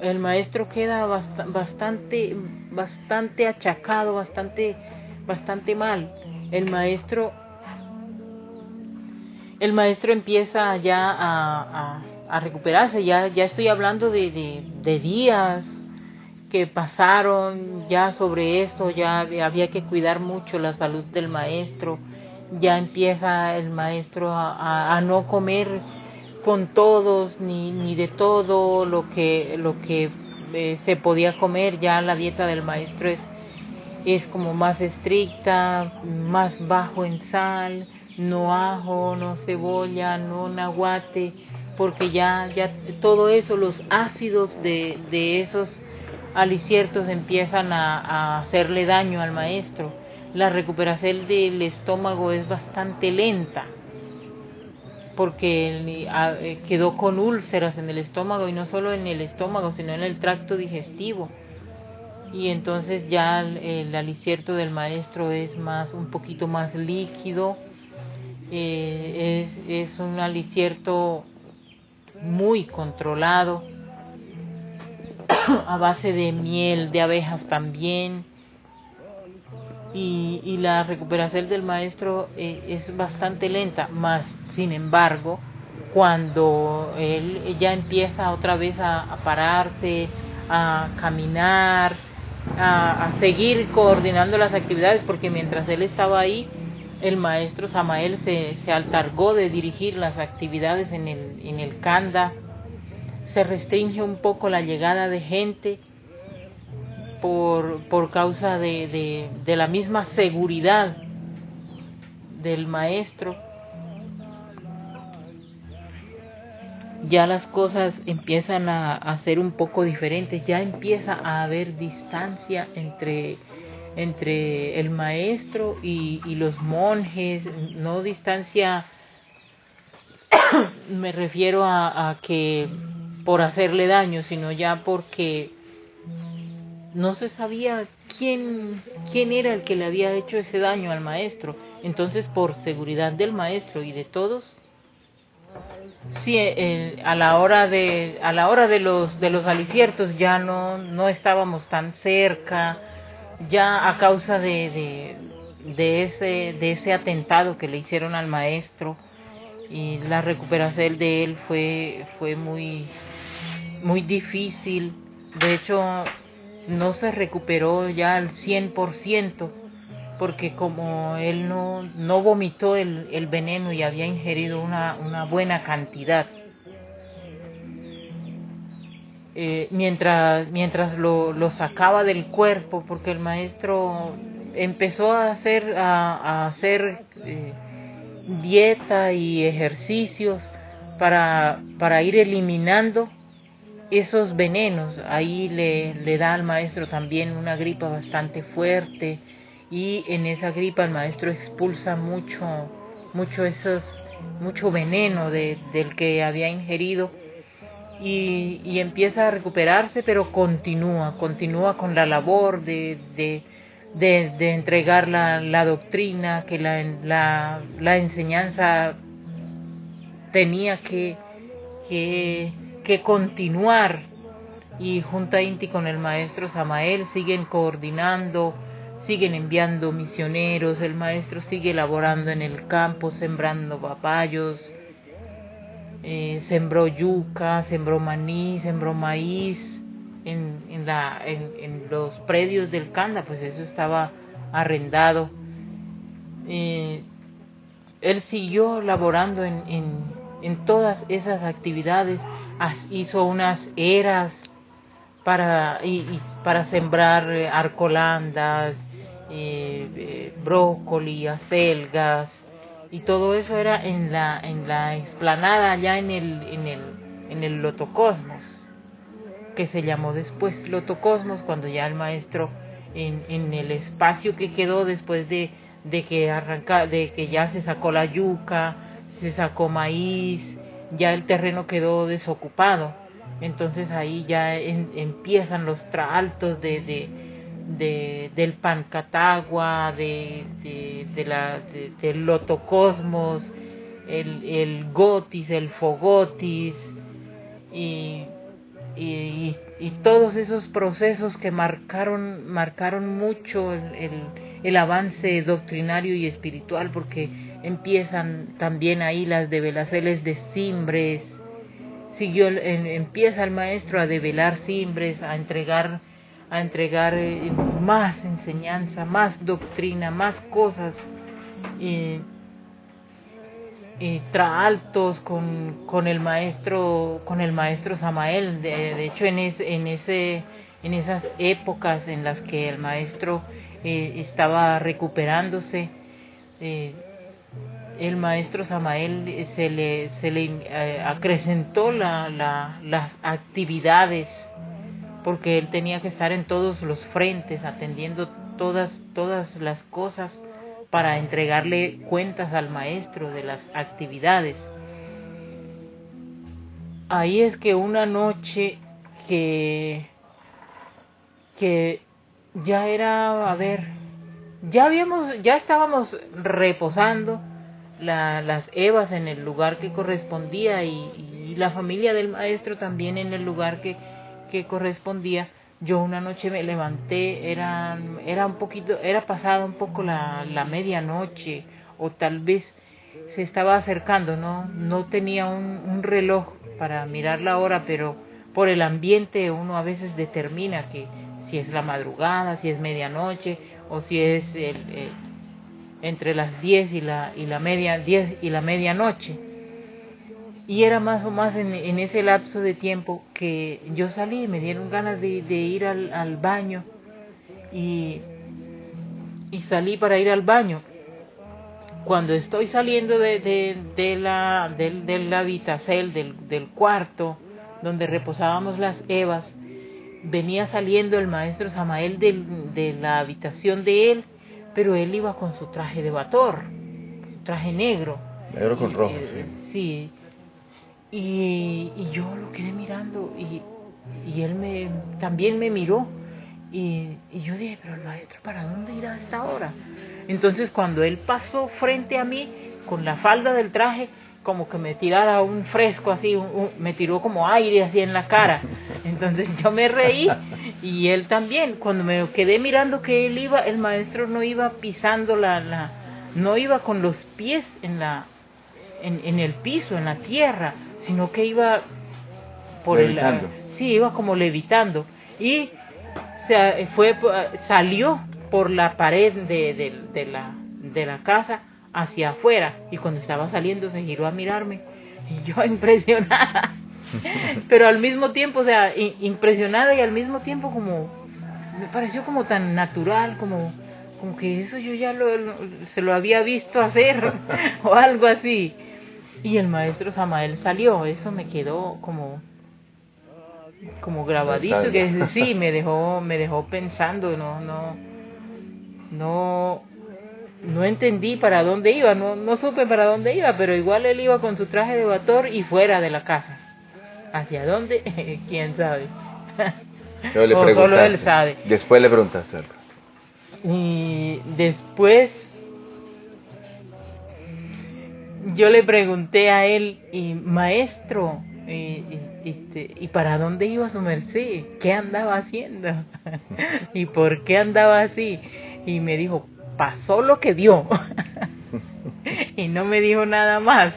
el maestro queda bastante achacado, bastante mal. El maestro empieza ya a recuperarse. Ya estoy hablando de días que pasaron ya sobre eso. Ya había que cuidar mucho la salud del maestro. Ya empieza el maestro a no comer con todos ni de todo lo que se podía comer. Ya la dieta del maestro es como más estricta, más bajo en sal, no ajo, no cebolla, no nahuate, porque ya todo eso, los ácidos de aliciertos empiezan a hacerle daño al maestro. La recuperación del estómago es bastante lenta, porque él quedó con úlceras en el estómago, y no solo en el estómago, sino en el tracto digestivo. Y entonces ya el alicierto del maestro es un poquito más líquido. Es un alicierto muy controlado, a base de miel de abejas también. Y la recuperación del maestro es bastante lenta, más sin embargo, cuando él ya empieza otra vez a pararse, a caminar, a seguir coordinando las actividades, porque mientras él estaba ahí, el maestro Samael se encargó de dirigir las actividades en el Kanda. Se restringe un poco la llegada de gente por causa de la misma seguridad del maestro. Ya las cosas empiezan a ser un poco diferentes, ya empieza a haber distancia entre el maestro y los monjes, no distancia, me refiero a que por hacerle daño, sino ya porque no se sabía quién era el que le había hecho ese daño al maestro. Entonces, por seguridad del maestro y de todos, sí, a la hora de los aliciertos ya no estábamos tan cerca, ya a causa de ese atentado que le hicieron al maestro, y la recuperación de él fue muy difícil. De hecho, no se recuperó ya al 100%, porque como él no vomitó el veneno y había ingerido una buena cantidad, mientras lo sacaba del cuerpo, porque el maestro empezó a hacer dieta y ejercicios para ir eliminando esos venenos. Ahí le da al maestro también una gripa bastante fuerte, y en esa gripa el maestro expulsa mucho veneno del que había ingerido, y empieza a recuperarse, pero continúa con la labor de entregar la doctrina, que la enseñanza tenía que continuar. Y junto a Inti con el maestro Samael siguen coordinando, siguen enviando misioneros, el maestro sigue laborando en el campo, sembrando papayos, sembró yuca, sembró maní, sembró maíz en los predios del Kanda, pues eso estaba arrendado. Él siguió laborando en todas esas actividades, hizo unas eras para sembrar arcolandas, brócoli, acelgas, y todo eso era en la explanada allá en el Lotocosmos, que se llamó después Lotocosmos, cuando ya el maestro en el espacio que quedó después de que ya se sacó la yuca, se sacó maíz, ya el terreno quedó desocupado. Entonces ahí ya empiezan los traaltos del Pancatagua, del Lotocosmos, el Gotis, el Fogotis, y todos esos procesos que marcaron mucho el avance doctrinario y espiritual, porque empiezan también ahí las develaciones de cimbres. Empieza el maestro a develar cimbres, a entregar más enseñanza, más doctrina, más cosas, traaltos con el maestro Samael. De hecho, en esas épocas en las que el maestro estaba recuperándose, el maestro Samael se le acrecentó las actividades porque él tenía que estar en todos los frentes, atendiendo todas las cosas para entregarle cuentas al maestro de las actividades. Ahí es que una noche que ya era, ya estábamos reposando las Evas en el lugar que correspondía y la familia del maestro también en el lugar que correspondía. Yo una noche me levanté, era pasada un poco la medianoche, o tal vez se estaba acercando, no tenía un reloj para mirar la hora, pero por el ambiente uno a veces determina que si es la madrugada, si es medianoche, o si es entre las 10 y la medianoche. Y era más o más en ese lapso de tiempo que yo salí, me dieron ganas de ir al baño, y salí para ir al baño. Cuando estoy saliendo de la habitación, del cuarto donde reposábamos las Evas, venía saliendo el maestro Samael de la habitación de él, pero él iba con su traje de bator, su traje negro. Negro con rojo, sí. Y yo lo quedé mirando, y él también me miró, y yo dije, pero el maestro, ¿para dónde irá a esta hora? Entonces cuando él pasó frente a mí con la falda del traje, como que me tirara un fresco así, me tiró como aire así en la cara. Entonces yo me reí, y él también. Cuando me quedé mirando que el maestro no iba pisando no iba con los pies en el piso, en la tierra, sino que iba iba como levitando, y salió por la pared de la casa hacia afuera, y cuando estaba saliendo se giró a mirarme, y yo impresionada, pero al mismo tiempo, o sea, impresionada, y al mismo tiempo como me pareció como tan natural, como que eso yo ya se lo había visto hacer o algo así. Y el maestro Samael salió, eso me quedó como grabadito, que sí, me dejó pensando, no entendí para dónde iba, no supe para dónde iba, pero igual él iba con su traje de bator y fuera de la casa. ¿Hacia dónde? ¿Quién sabe? O solo él sabe. Después le preguntaste algo. Y después yo le pregunté a él, maestro, ¿y para dónde iba su merced? ¿Qué andaba haciendo? ¿Y por qué andaba así? Y me dijo, pasó lo que vio. Y no me dijo nada más.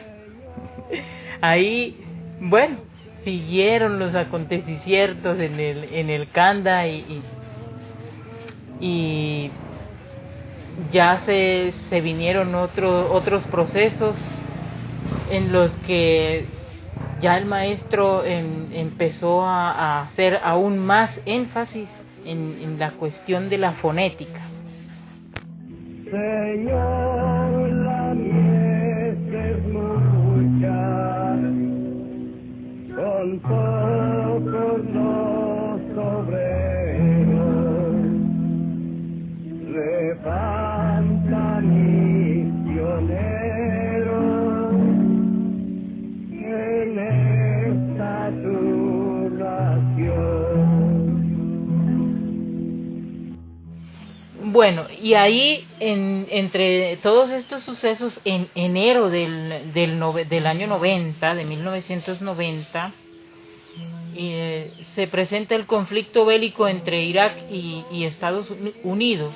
Ahí, bueno, siguieron los acontecimientos en el Kanda, y ya se vinieron otros procesos en los que ya el maestro empezó a hacer aún más énfasis en la cuestión de la fonética. Señor, la mies es mucha, con pocos los obreros, levanta misioneros en esta tu nación. Bueno, y ahí entre todos estos sucesos, en enero del año 90, de 1990, se presenta el conflicto bélico entre Irak y Estados Unidos,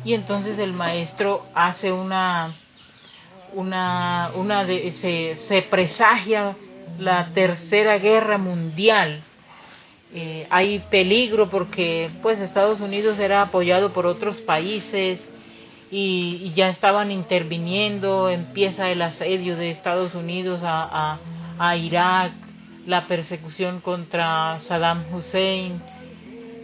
y entonces el maestro hace se presagia la Tercera Guerra Mundial. Hay peligro porque pues Estados Unidos era apoyado por otros países y ya estaban interviniendo. Empieza el asedio de Estados Unidos a Irak, la persecución contra Saddam Hussein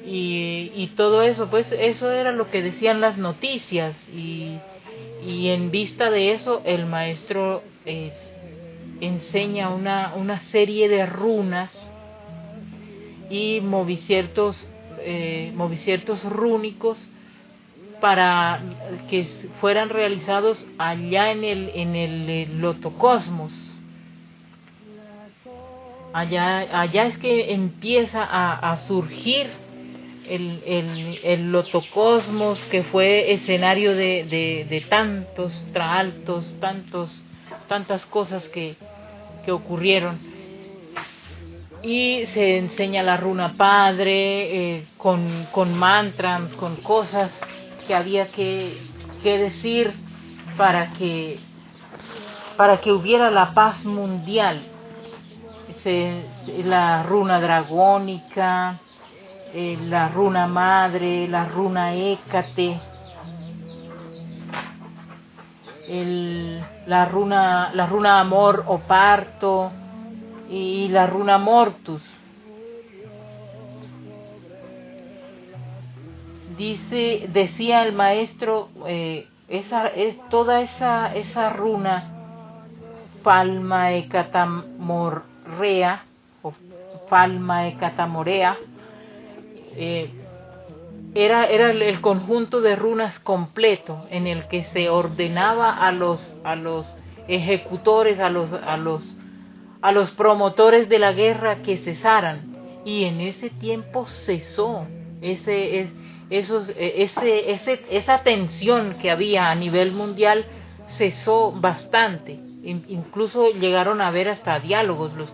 y todo eso, pues eso era lo que decían las noticias, y en vista de eso el maestro enseña una serie de runas y moviciertos rúnicos para que fueran realizados allá en el Lotocosmos. Allá es que empieza a surgir el Lotocosmos, que fue escenario de tantos traaltos, tantas cosas que ocurrieron. Y se enseña la runa padre con mantras, con cosas que había que decir para que hubiera la paz mundial. La runa dragónica, la runa madre, la runa Hécate, la runa amor o parto y la runa mortus. Decía el maestro, toda esa runa Falmaecatamorrea o Falmaecatamorea era el conjunto de runas completo en el que se ordenaba a los ejecutores, a los promotores de la guerra que cesaran, y en ese tiempo cesó esa tensión que había a nivel mundial, cesó bastante. Incluso llegaron a haber hasta diálogos. Los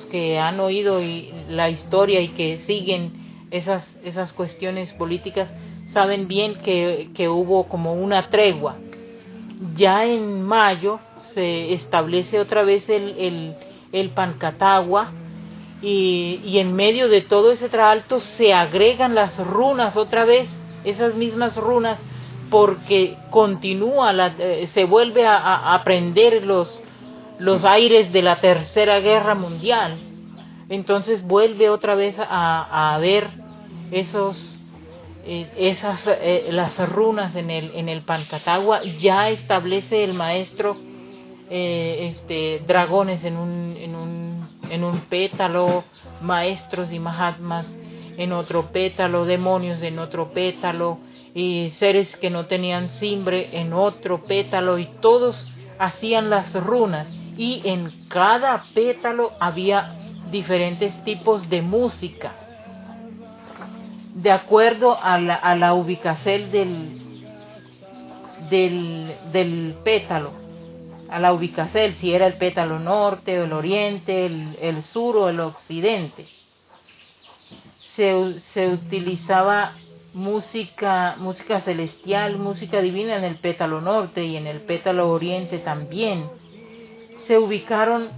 que han oído la historia y que siguen esas cuestiones políticas saben bien que hubo como una tregua. Ya en mayo se establece otra vez el Pancatagua, y en medio de todo ese traalto se agregan las runas otra vez, esas mismas runas, porque continúa se vuelve a prender los aires de la Tercera Guerra Mundial. Entonces vuelve otra vez a haber las runas en el Pancatagua. Ya establece el maestro dragones en un pétalo, maestros y mahatmas en otro pétalo, demonios en otro pétalo, y seres que no tenían simbre en otro pétalo, y todos hacían las runas, y en cada pétalo había diferentes tipos de música de acuerdo a la ubicación del pétalo, a la ubicación, si era el pétalo norte o el oriente, el sur o el occidente. Se utilizaba música celestial, música divina en el pétalo norte, y en el pétalo oriente también. Se ubicaron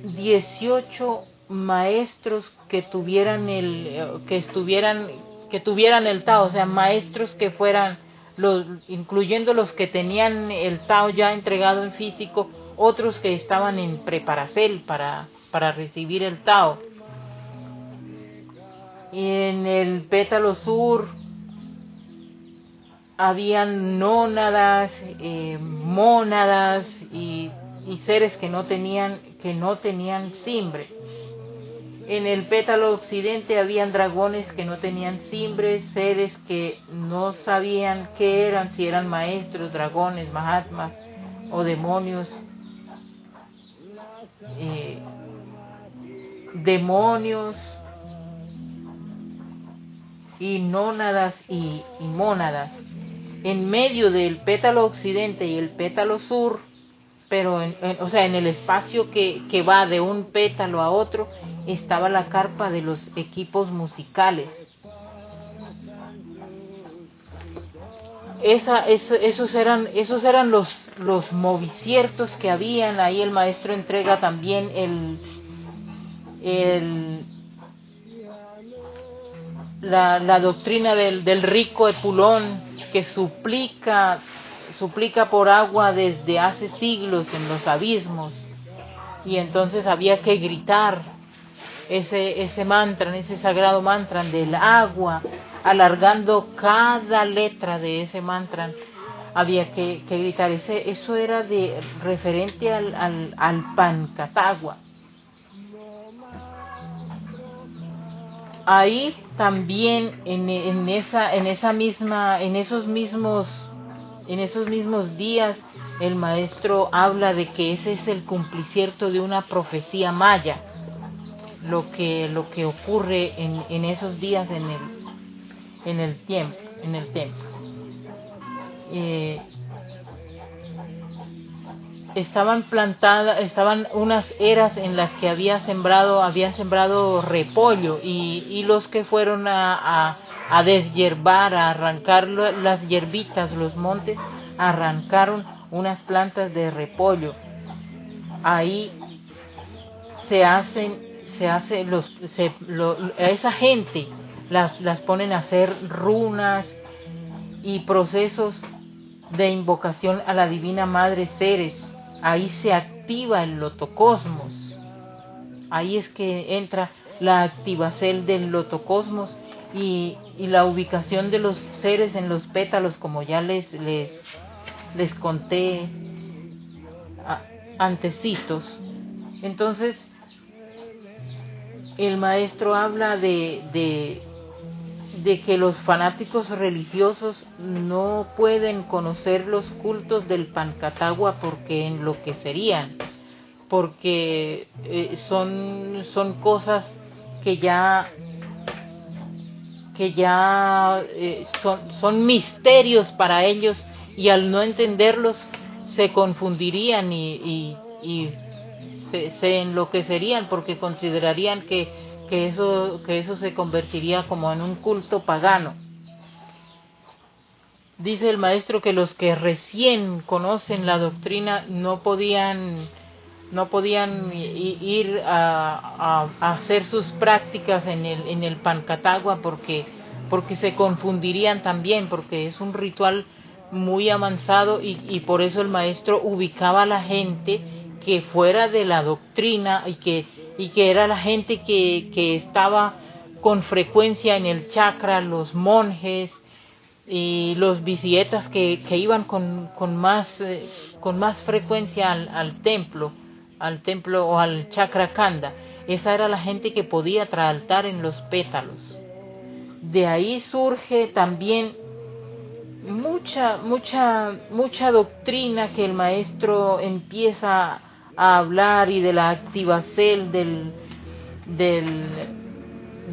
18 maestros que tuvieran el Tao, o sea, maestros que fueran incluyendo los que tenían el Tao ya entregado en físico, otros que estaban en preparación para recibir el Tao. Y en el pétalo sur habían nónadas, mónadas y seres que no tenían simbre. En el pétalo occidente habían dragones que no tenían simbre, seres que no sabían qué eran, si eran maestros, dragones, mahatmas o demonios, y nónadas y mónadas. En medio del pétalo occidente y el pétalo sur, pero en el espacio que va de un pétalo a otro, estaba la carpa de los equipos musicales. Esos eran los moviciertos que habían. Ahí el maestro entrega también la doctrina del rico Epulón, que suplica por agua desde hace siglos en los abismos, y entonces había que gritar ese mantra, ese sagrado mantra del agua, alargando cada letra de ese mantra. Había que gritar. Eso era referente al Pancatagua. ahí también en esos mismos días el maestro habla de que ese es el cumpliciento de una profecía maya, lo que ocurre en esos días en el templo. Estaban unas eras en las que habían sembrado repollo, y los que fueron a deshiervar, a arrancar las hierbitas, los montes, arrancaron unas plantas de repollo. Ahí a esa gente las ponen a hacer runas y procesos de invocación a la Divina Madre Ceres. Ahí se activa el lotocosmos. Ahí es que entra la activacel del lotocosmos y la ubicación de los seres en los pétalos, como ya les conté antecitos. Entonces, el maestro habla de que los fanáticos religiosos no pueden conocer los cultos del Pancatagua porque enloquecerían, porque son cosas que ya son misterios para ellos, y al no entenderlos se confundirían y se enloquecerían, porque considerarían que eso se convertiría como en un culto pagano. Dice el maestro que los que recién conocen la doctrina no podían ir a hacer sus prácticas en el Pancatagua porque se confundirían también, porque es un ritual muy avanzado, y por eso el maestro ubicaba a la gente que fuera de la doctrina y que era la gente que estaba con frecuencia en el chakra, los monjes y los visietas que iban con más frecuencia al templo o al chakra kanda. Esa era la gente que podía traaltar en los pétalos. De ahí surge también mucha doctrina que el maestro empieza a hablar, y de la activacel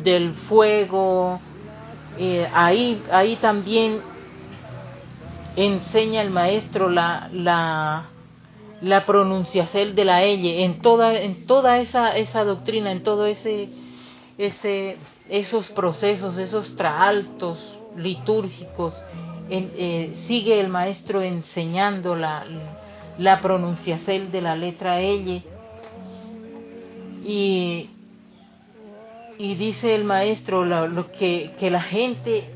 del fuego. Ahí también enseña el maestro la pronunciacel de la Elle, en toda esa doctrina, en todo esos procesos, esos traaltos litúrgicos. Sigue el maestro enseñando la pronunciacel de la letra Elle, y dice el maestro que la gente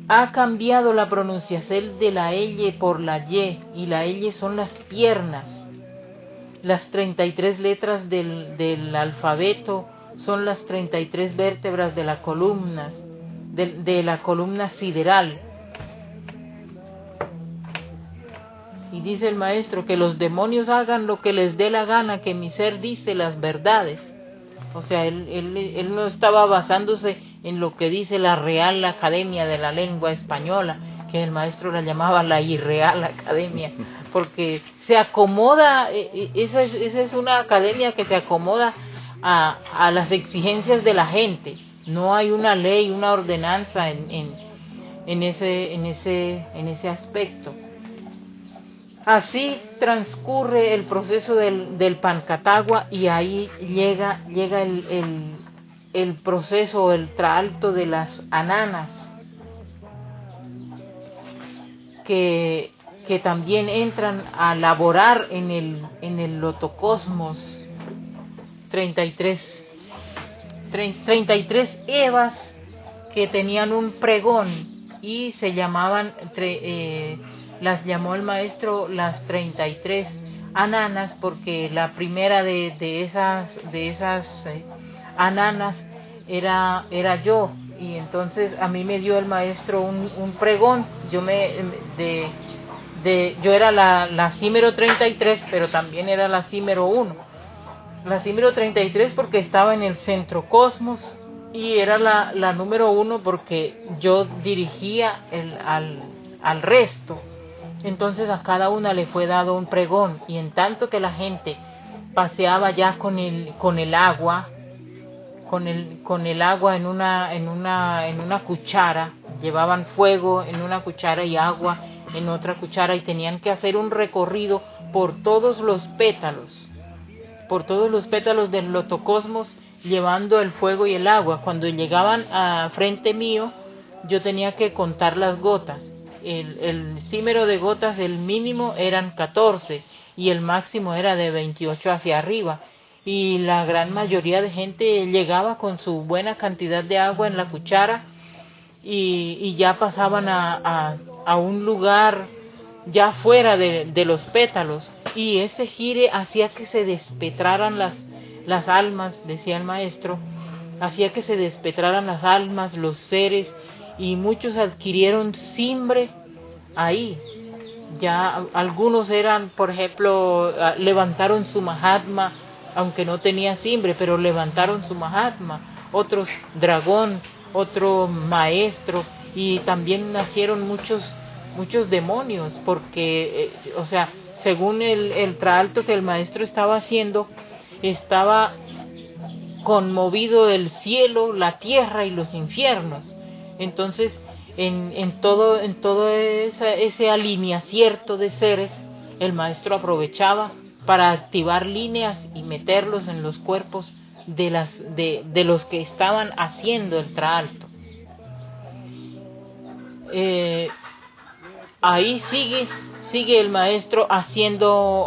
ha cambiado la pronunciacel de la Elle por la Y, y la Elle son las piernas. Las 33 letras del alfabeto son las 33 vértebras de la columna sideral. Y dice el maestro que los demonios hagan lo que les dé la gana, que mi ser dice las verdades. O sea, él no estaba basándose en lo que dice la Real Academia de la Lengua Española, que el maestro la llamaba la Irreal Academia, porque se acomoda, esa es una academia que se acomoda a las exigencias de la gente. No hay una ley, una ordenanza en ese aspecto. Así transcurre el proceso del Pancatagua, y ahí llega el proceso, el traalto de las ananas, que también entran a laborar en el lotocosmos. 33 Evas que tenían un pregón, y se llamaban las llamó el maestro las 33 ananas, porque la primera de esas ananas era yo, y entonces a mí me dio el maestro un pregón. Yo era la címero 33, pero también era la címero 1, La Símbolo 33 porque estaba en el Centro Cosmos, y era la número 1 porque yo dirigía al resto. Entonces a cada una le fue dado un pregón, y en tanto que la gente paseaba ya con el agua, con el agua en una cuchara, llevaban fuego en una cuchara y agua en otra cuchara, y tenían que hacer un recorrido por todos los pétalos del lotocosmos, llevando el fuego y el agua. Cuando llegaban a frente mío, yo tenía que contar las gotas. El símero de gotas, el mínimo eran 14 y el máximo era de 28 hacia arriba, y la gran mayoría de gente llegaba con su buena cantidad de agua en la cuchara, y ya pasaban a un lugar ya fuera de los pétalos, y ese gire hacía que se despetraran las almas, decía el maestro, hacía que se despetraran las almas, los seres, y muchos adquirieron simbre ahí. Ya algunos eran, por ejemplo, levantaron su Mahatma, aunque no tenía simbre, pero levantaron su Mahatma. Otros dragón, otro maestro, y también nacieron muchos demonios, porque, o sea, según el traalto que el maestro estaba haciendo, estaba conmovido el cielo, la tierra y los infiernos. Entonces, en todo ese alineacierto de seres, el maestro aprovechaba para activar líneas y meterlos en los cuerpos de los que estaban haciendo el traalto. Ahí sigue el maestro haciendo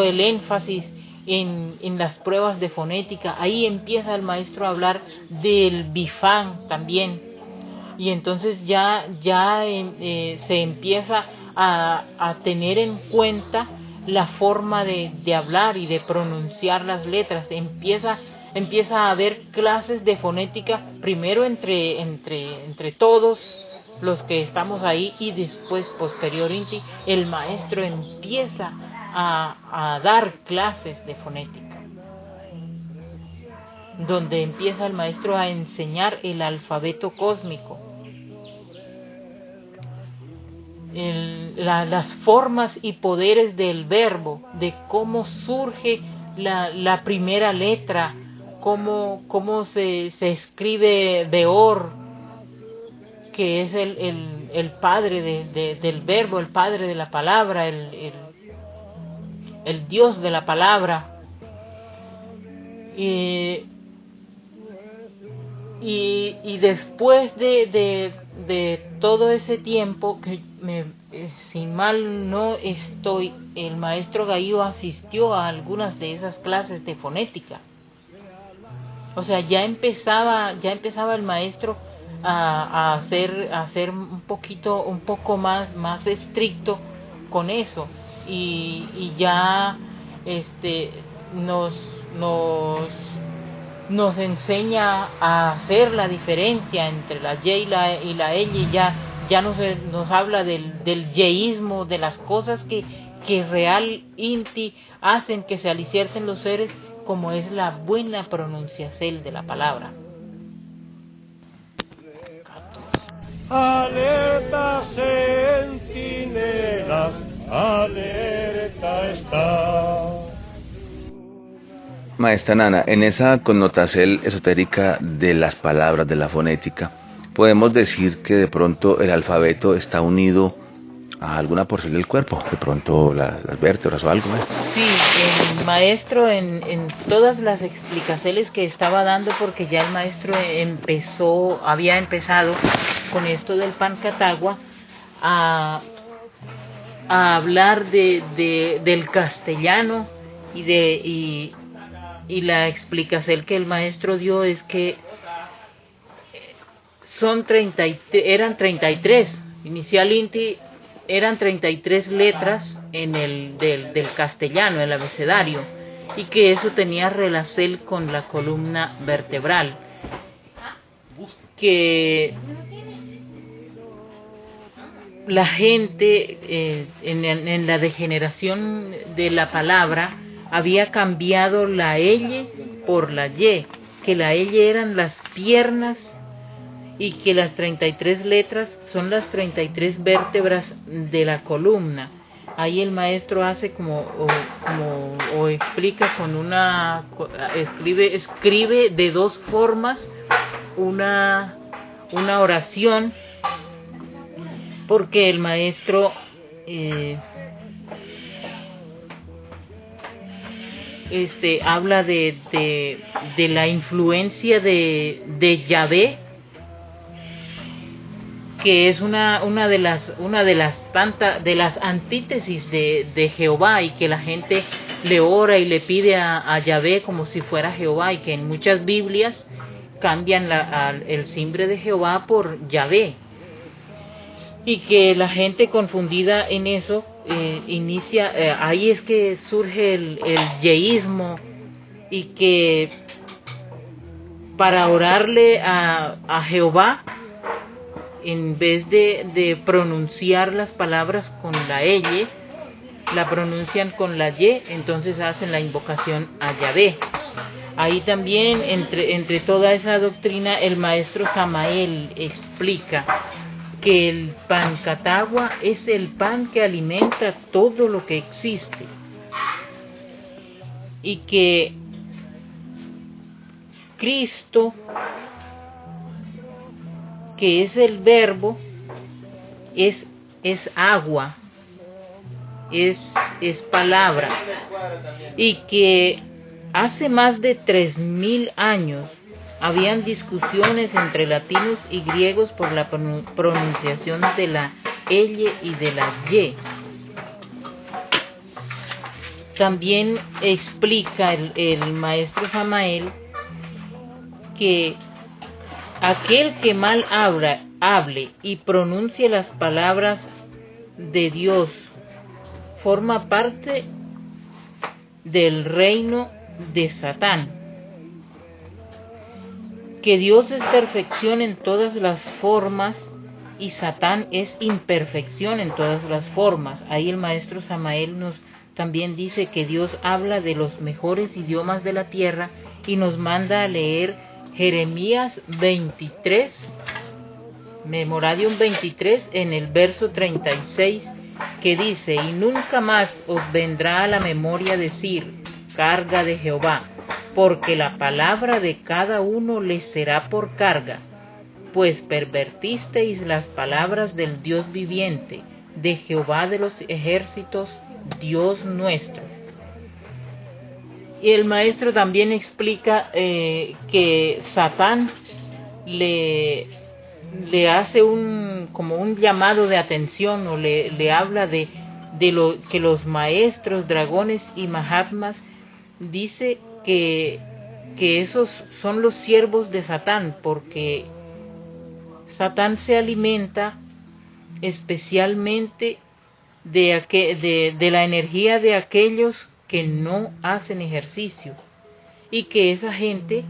el énfasis en las pruebas de fonética. Ahí empieza el maestro a hablar del bifán también, y entonces ya se empieza a tener en cuenta la forma de hablar y de pronunciar las letras. Empieza a haber clases de fonética, primero entre todos los que estamos ahí, y después, posteriormente, el maestro empieza a dar clases de fonética, donde empieza el maestro a enseñar el alfabeto cósmico, las formas y poderes del verbo, de cómo surge la primera letra, cómo se escribe Beor, que es el padre del verbo, el padre de la palabra, el Dios de la palabra. Y después de todo ese tiempo, que si mal no estoy, el maestro Gaio asistió a algunas de esas clases de fonética. O sea, ya empezaba el maestro a ser un poco más estricto con eso, y ya nos enseña a hacer la diferencia entre la Y y la L, y ya nos habla del yeísmo, de las cosas que real Inti hacen que se alicierten los seres, como es la buena pronunciación de la palabra. Alerta, centinelas, alerta está. Maestra Nana, en esa connotación esotérica de las palabras, de la fonética, podemos decir que de pronto el alfabeto está unido a alguna porción del cuerpo, de pronto las vértebras o algo más. Sí, el maestro en todas las explicaciones que estaba dando, porque ya el maestro había empezado con esto del Pancatagua a hablar del castellano, y la explicación que el maestro dio es que eran 33, inicial Inti, eran 33 letras del castellano, el abecedario, y que eso tenía relación con la columna vertebral, que la gente en la degeneración de la palabra había cambiado la L por la Y, que la L eran las piernas y que las 33 letras son las 33 vértebras de la columna. Ahí el maestro hace o explica con escribe de dos formas una oración, porque el maestro habla de la influencia de Yahvé, que es una de las antítesis de Jehová, y que la gente le ora y le pide a Yahvé como si fuera Jehová, y que en muchas Biblias cambian el simbre de Jehová por Yahvé, y que la gente confundida en eso ahí es que surge el yeísmo, y que para orarle a Jehová, en vez de pronunciar las palabras con la L, la pronuncian con la Y, entonces hacen la invocación a Yahvé. Ahí también, entre toda esa doctrina, el maestro Samael explica que el Pancatagua es el pan que alimenta todo lo que existe, y que Cristo, que es el verbo, es agua, es palabra, y que hace más de 3000 años habían discusiones entre latinos y griegos por la pronunciación de la L y de la Y. También explica el maestro Samael que aquel que mal hable y pronuncie las palabras de Dios forma parte del reino de Satán. Que Dios es perfección en todas las formas y Satán es imperfección en todas las formas. Ahí el maestro Samael nos también dice que Dios habla de los mejores idiomas de la tierra y nos manda a leer Jeremías 23, Memoradium 23, en el verso 36, que dice: y nunca más os vendrá a la memoria decir, carga de Jehová, porque la palabra de cada uno les será por carga, pues pervertisteis las palabras del Dios viviente, de Jehová de los ejércitos, Dios nuestro. Y el maestro también explica que Satán le hace como un llamado de atención, o le habla de lo que los maestros, dragones y mahatmas, dice que esos son los siervos de Satán, porque Satán se alimenta especialmente de la energía de aquellos que no hacen ejercicio, y que esa gente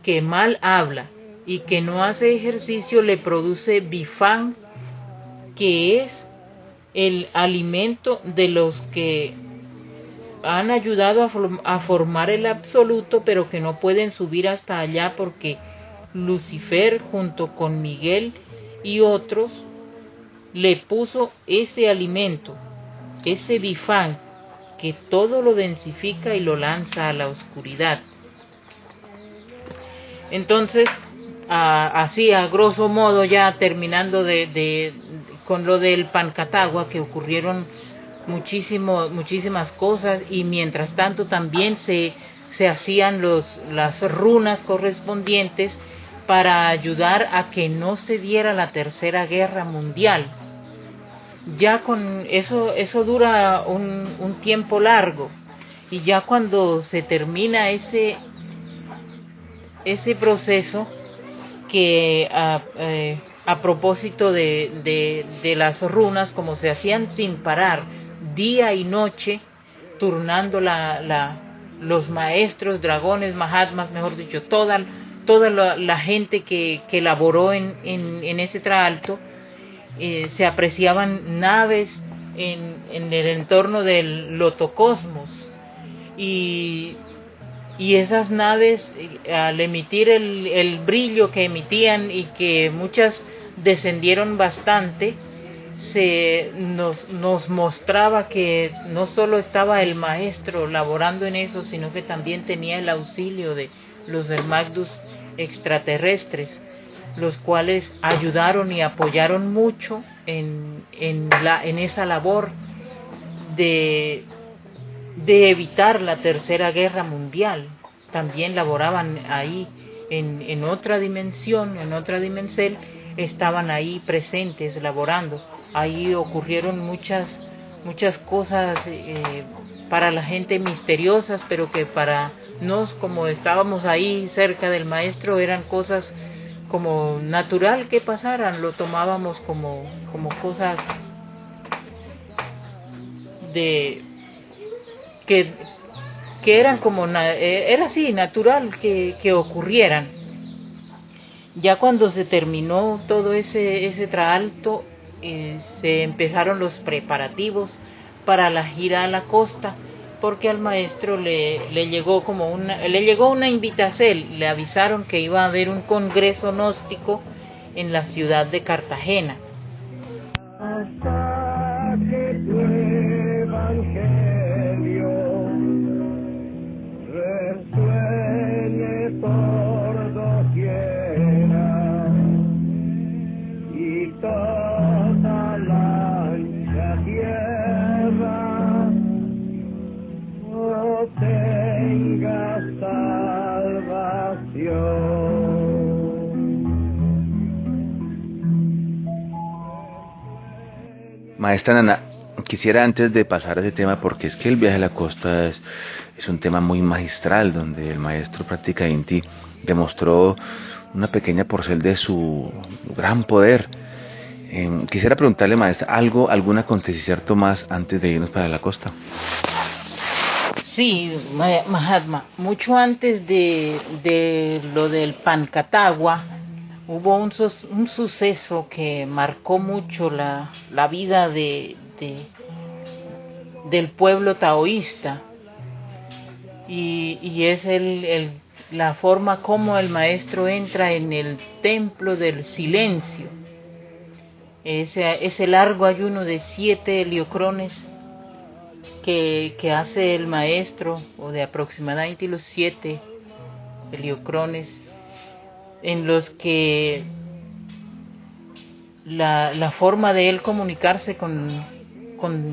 que mal habla y que no hace ejercicio le produce bifán, que es el alimento de los que han ayudado a formar el absoluto, pero que no pueden subir hasta allá porque Lucifer junto con Miguel y otros le puso ese alimento, ese bifán, que todo lo densifica y lo lanza a la oscuridad. Entonces, así a grosso modo, ya terminando con lo del Pancatagua, que ocurrieron muchísimas cosas, y mientras tanto también se hacían las runas correspondientes para ayudar a que no se diera la Tercera Guerra Mundial. Ya con eso dura un tiempo largo, y ya cuando se termina ese proceso, que a propósito de las runas, como se hacían sin parar día y noche, turnando los maestros, dragones, mahatmas, mejor dicho, toda la gente que laboró en ese traalto, se apreciaban naves en el entorno del lotocosmos, y, y esas naves, al emitir el brillo que emitían y que muchas descendieron bastante, nos mostraba que no solo estaba el maestro laborando en eso, sino que también tenía el auxilio de los Hermagdus extraterrestres, los cuales ayudaron y apoyaron mucho en esa labor de evitar la Tercera Guerra Mundial. También laboraban ahí en otra dimensión, en otra dimensión, estaban ahí presentes laborando. Ahí ocurrieron muchas cosas para la gente misteriosas, pero que para nos, como estábamos ahí cerca del maestro, eran cosas como natural que pasaran, lo tomábamos como cosas de que eran como era así natural que ocurrieran. Ya cuando se terminó todo ese traalto, se empezaron los preparativos para la gira a la costa, porque al maestro le llegó una invitación, le avisaron que iba a haber un congreso gnóstico en la ciudad de Cartagena. Hasta que tu evangelio resuene por doquiera y toda la ancha tierra tenga salvación. Maestra Nana, quisiera antes de pasar a ese tema, porque es que el viaje a la costa es un tema muy magistral, donde el maestro prácticamente demostró una pequeña porción de su gran poder. Quisiera preguntarle, maestra, algún acontecimiento más antes de irnos para la costa. Sí, Mahatma, mucho antes de lo del Pancatagua, hubo un suceso que marcó mucho la vida del pueblo taoísta, y es la forma como el maestro entra en el templo del silencio. Ese largo ayuno de 7 heliocrones que hace el maestro, o de aproximadamente los 7 heliocrones, en los que la forma de él comunicarse con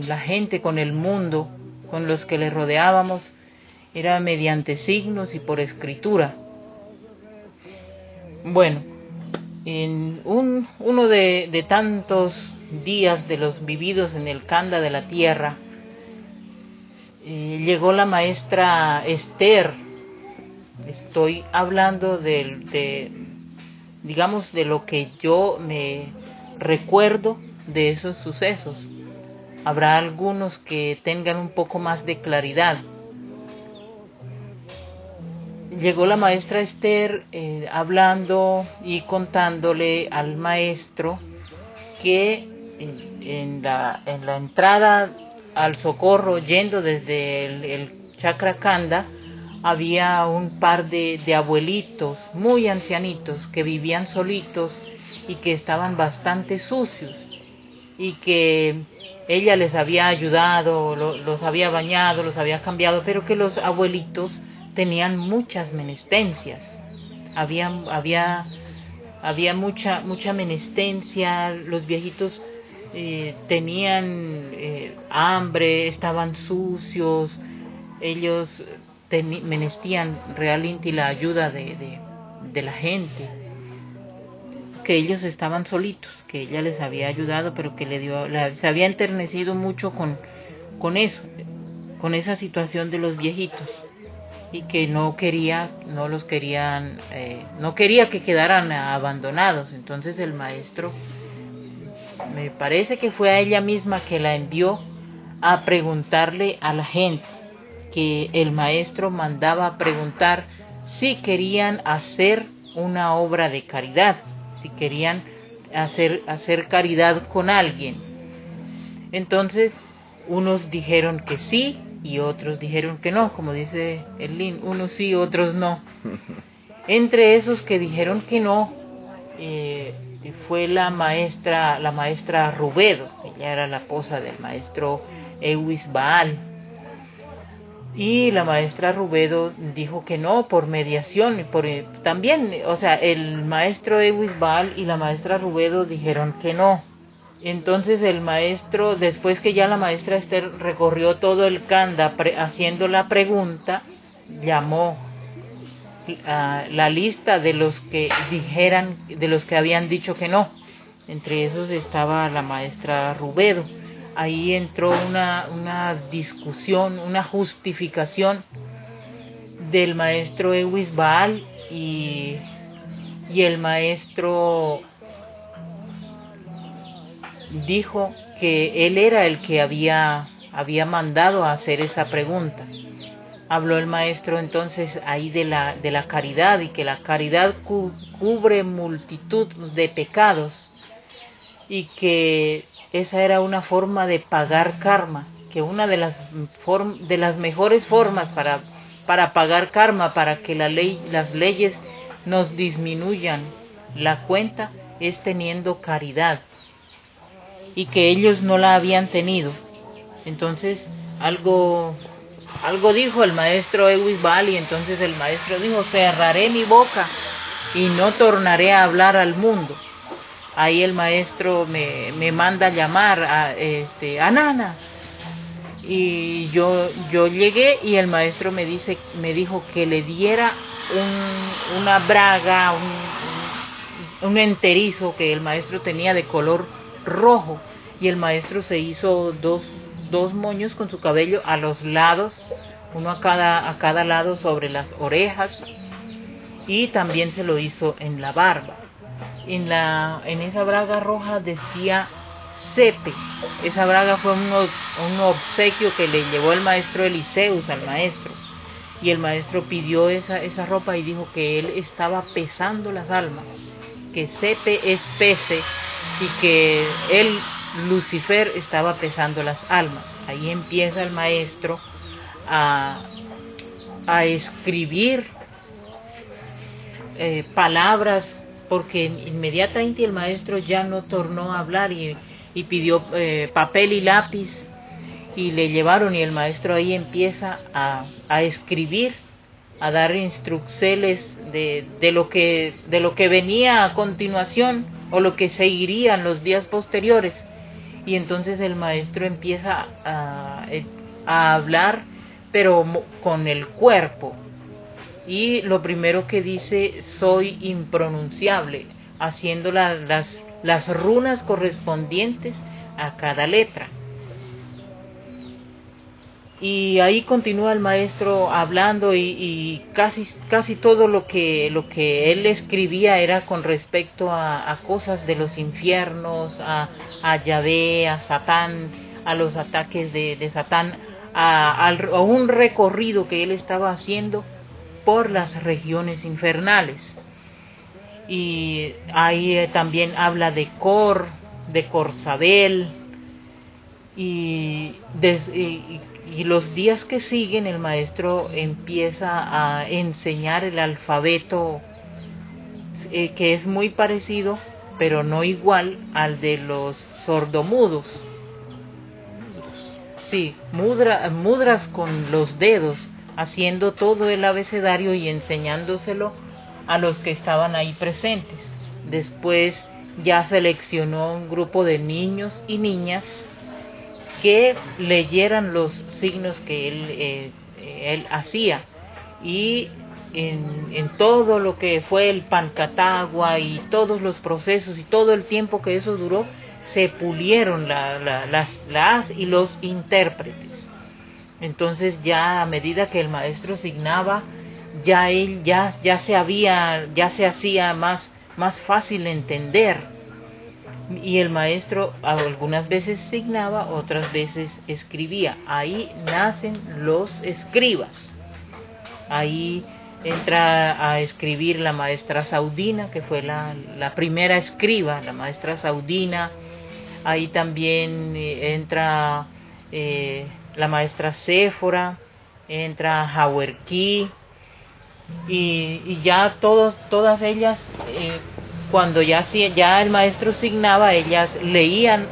la gente, con el mundo, con los que le rodeábamos, era mediante signos y por escritura. Bueno, en uno de tantos días de los vividos en el Kanda de la Tierra, llegó la maestra Esther. Estoy hablando digamos, de lo que yo me recuerdo de esos sucesos. Habrá algunos que tengan un poco más de claridad. Llegó la maestra Esther hablando y contándole al maestro que en la entrada al socorro, yendo desde el chakra Kanda, había un par de abuelitos muy ancianitos que vivían solitos y que estaban bastante sucios, y que ella les había ayudado, los había bañado, los había cambiado, pero que los abuelitos tenían muchas menestencias. Había mucha menestencia. Los viejitos tenían hambre, estaban sucios. Ellos menestían realmente la ayuda de la gente, que ellos estaban solitos, que ella les había ayudado, pero que se había enternecido mucho con eso, con esa situación de los viejitos, y que no quería que quedaran abandonados. Entonces el maestro, me parece que fue a ella misma que la envió a preguntarle a la gente, que el maestro mandaba a preguntar si querían hacer una obra de caridad, si querían hacer caridad con alguien. Entonces unos dijeron que sí y otros dijeron que no, como dice el Lin, unos sí, otros no. Entre esos que dijeron que no, fue la maestra Rubedo. Ella era la esposa del maestro Ewis Baal. Y la maestra Rubedo dijo que no por mediación, también, o sea, el maestro Ewis Baal y la maestra Rubedo dijeron que no. Entonces el maestro, después que ya la maestra Esther recorrió todo el Kanda haciendo la pregunta, llamó a la lista de los que habían dicho que no. Entre esos estaba la maestra Rubedo. Ahí entró una discusión, una justificación del maestro Ewis Baal y el maestro dijo que él era el que había mandado a hacer esa pregunta. Habló el maestro entonces ahí de la caridad, y que la caridad cubre multitud de pecados, y que esa era una forma de pagar karma, que una de las mejores formas para pagar karma, para que las leyes nos disminuyan la cuenta, es teniendo caridad, y que ellos no la habían tenido. Entonces algo dijo el maestro Ewis Baal, y entonces el maestro dijo: cerraré mi boca y no tornaré a hablar al mundo. Ahí el maestro me manda a llamar a Nana, y yo llegué, y el maestro me dijo que le diera una braga, un enterizo que el maestro tenía de color rojo, y el maestro se hizo dos moños con su cabello a los lados, uno a cada lado sobre las orejas, y también se lo hizo en la barba. En esa braga roja decía Sepe. Esa braga fue un obsequio que le llevó el maestro Eliseus al maestro, y el maestro pidió esa ropa y dijo que él estaba pesando las almas, que Sepe es pese, y que él, Lucifer, estaba pesando las almas. Ahí empieza el maestro a escribir palabras, porque inmediatamente el maestro ya no tornó a hablar, y pidió papel y lápiz, y le llevaron, y el maestro ahí empieza a escribir, a dar instrucciones de lo que venía a continuación, o lo que seguiría en los días posteriores. Y entonces el maestro empieza a hablar, pero con el cuerpo, y lo primero que dice: soy impronunciable, haciendo las runas correspondientes a cada letra. Y ahí continúa el maestro hablando, y casi todo lo que él escribía era con respecto a cosas de los infiernos, a Yahvé, a Satán, a los ataques de Satán, a un recorrido que él estaba haciendo por las regiones infernales. Y ahí también habla de Corsabel, y los días que siguen el maestro empieza a enseñar el alfabeto, que es muy parecido pero no igual al de los sordomudos. Sí, mudras con los dedos, haciendo todo el abecedario y enseñándoselo a los que estaban ahí presentes. Después ya seleccionó un grupo de niños y niñas que leyeran los signos que él hacía, y en todo lo que fue el Pancatagua y todos los procesos y todo el tiempo que eso duró, se pulieron las y los intérpretes. Entonces ya a medida que el maestro signaba, ya se hacía más fácil entender, y el maestro algunas veces signaba, otras veces escribía. Ahí nacen los escribas. Ahí entra a escribir la maestra Saudina, que fue la primera escriba, la maestra Saudina. Ahí también entra la maestra Séfora, entra Jawerquí, y ya todas ellas, cuando ya el maestro signaba, ellas leían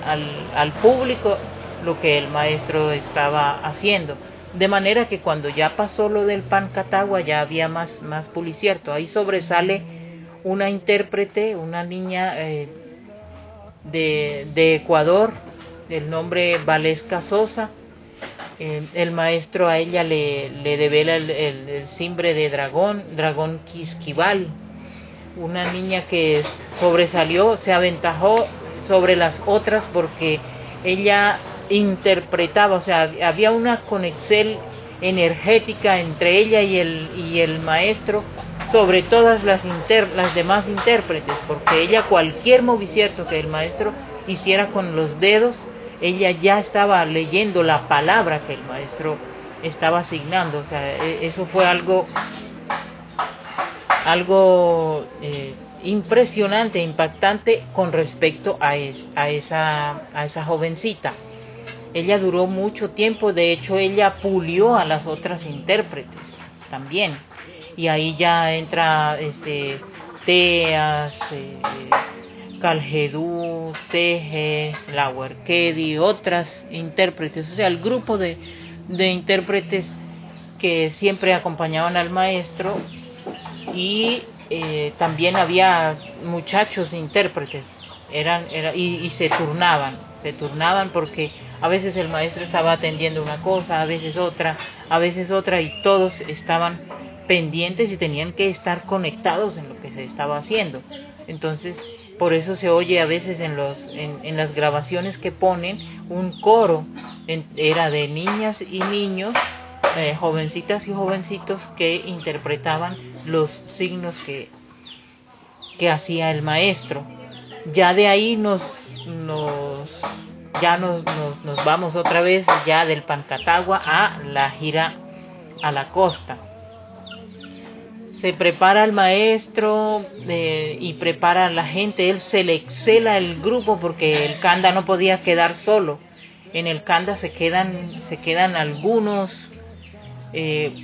al público lo que el maestro estaba haciendo, de manera que cuando ya pasó lo del Pancatagua ya había más pulicierto. Ahí sobresale una intérprete, una niña de Ecuador, el nombre Valesca Sosa. El maestro a ella le devela el cimbre de dragón Quisquival, una niña que sobresalió, se aventajó sobre las otras porque ella interpretaba, o sea, había una conexión energética entre ella y el maestro sobre todas las demás intérpretes, porque ella, cualquier movimiento que el maestro hiciera con los dedos, ella ya estaba leyendo la palabra que el maestro estaba asignando. O sea, eso fue algo impresionante, impactante con respecto a esa jovencita. Ella duró mucho tiempo, de hecho ella pulió a las otras intérpretes también, y ahí ya entra Teas, Caljedú, Teje, Lahuerquedi, otras intérpretes, o sea, el grupo de intérpretes que siempre acompañaban al maestro, y también había muchachos intérpretes, y se turnaban porque a veces el maestro estaba atendiendo una cosa, a veces otra, y todos estaban pendientes y tenían que estar conectados en lo que se estaba haciendo. Entonces, por eso se oye a veces en las grabaciones que ponen un coro, era de niñas y niños, jovencitas y jovencitos que interpretaban los signos que hacía el maestro. Ya de ahí nos vamos otra vez ya del Pancatagua a la gira a la costa. Se prepara el maestro y prepara a la gente, él selecciona el grupo porque el Kanda no podía quedar solo. En el Kanda se quedan algunos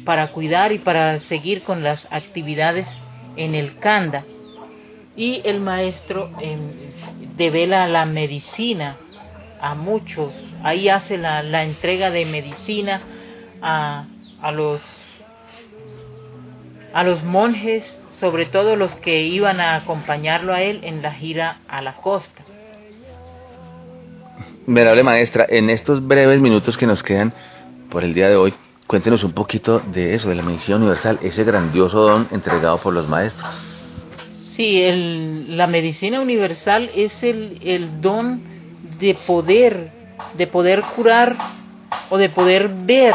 para cuidar y para seguir con las actividades en el Kanda. Y el maestro devela la medicina a muchos. Ahí hace la entrega de medicina a los monjes, sobre todo los que iban a acompañarlo a él en la gira a la costa. Venerable maestra, en estos breves minutos que nos quedan por el día de hoy, cuéntenos un poquito de eso, de la medicina universal, ese grandioso don entregado por los maestros. Sí, la medicina universal es el don de poder curar o de poder ver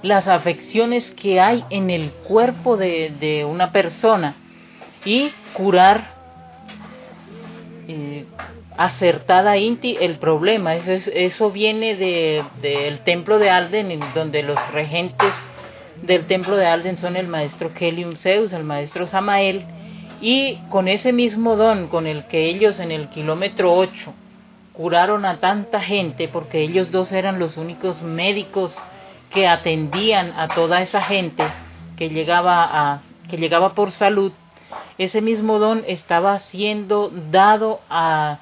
las afecciones que hay en el cuerpo de una persona y curar acertadamente el problema. Eso viene del templo de Alden, en donde los regentes del templo de Alden son el maestro Kelium Zeus, el maestro Samael, y con ese mismo don con el que ellos en el kilómetro 8 curaron a tanta gente, porque ellos dos eran los únicos médicos que atendían a toda esa gente que llegaba por salud. Ese mismo don estaba siendo dado a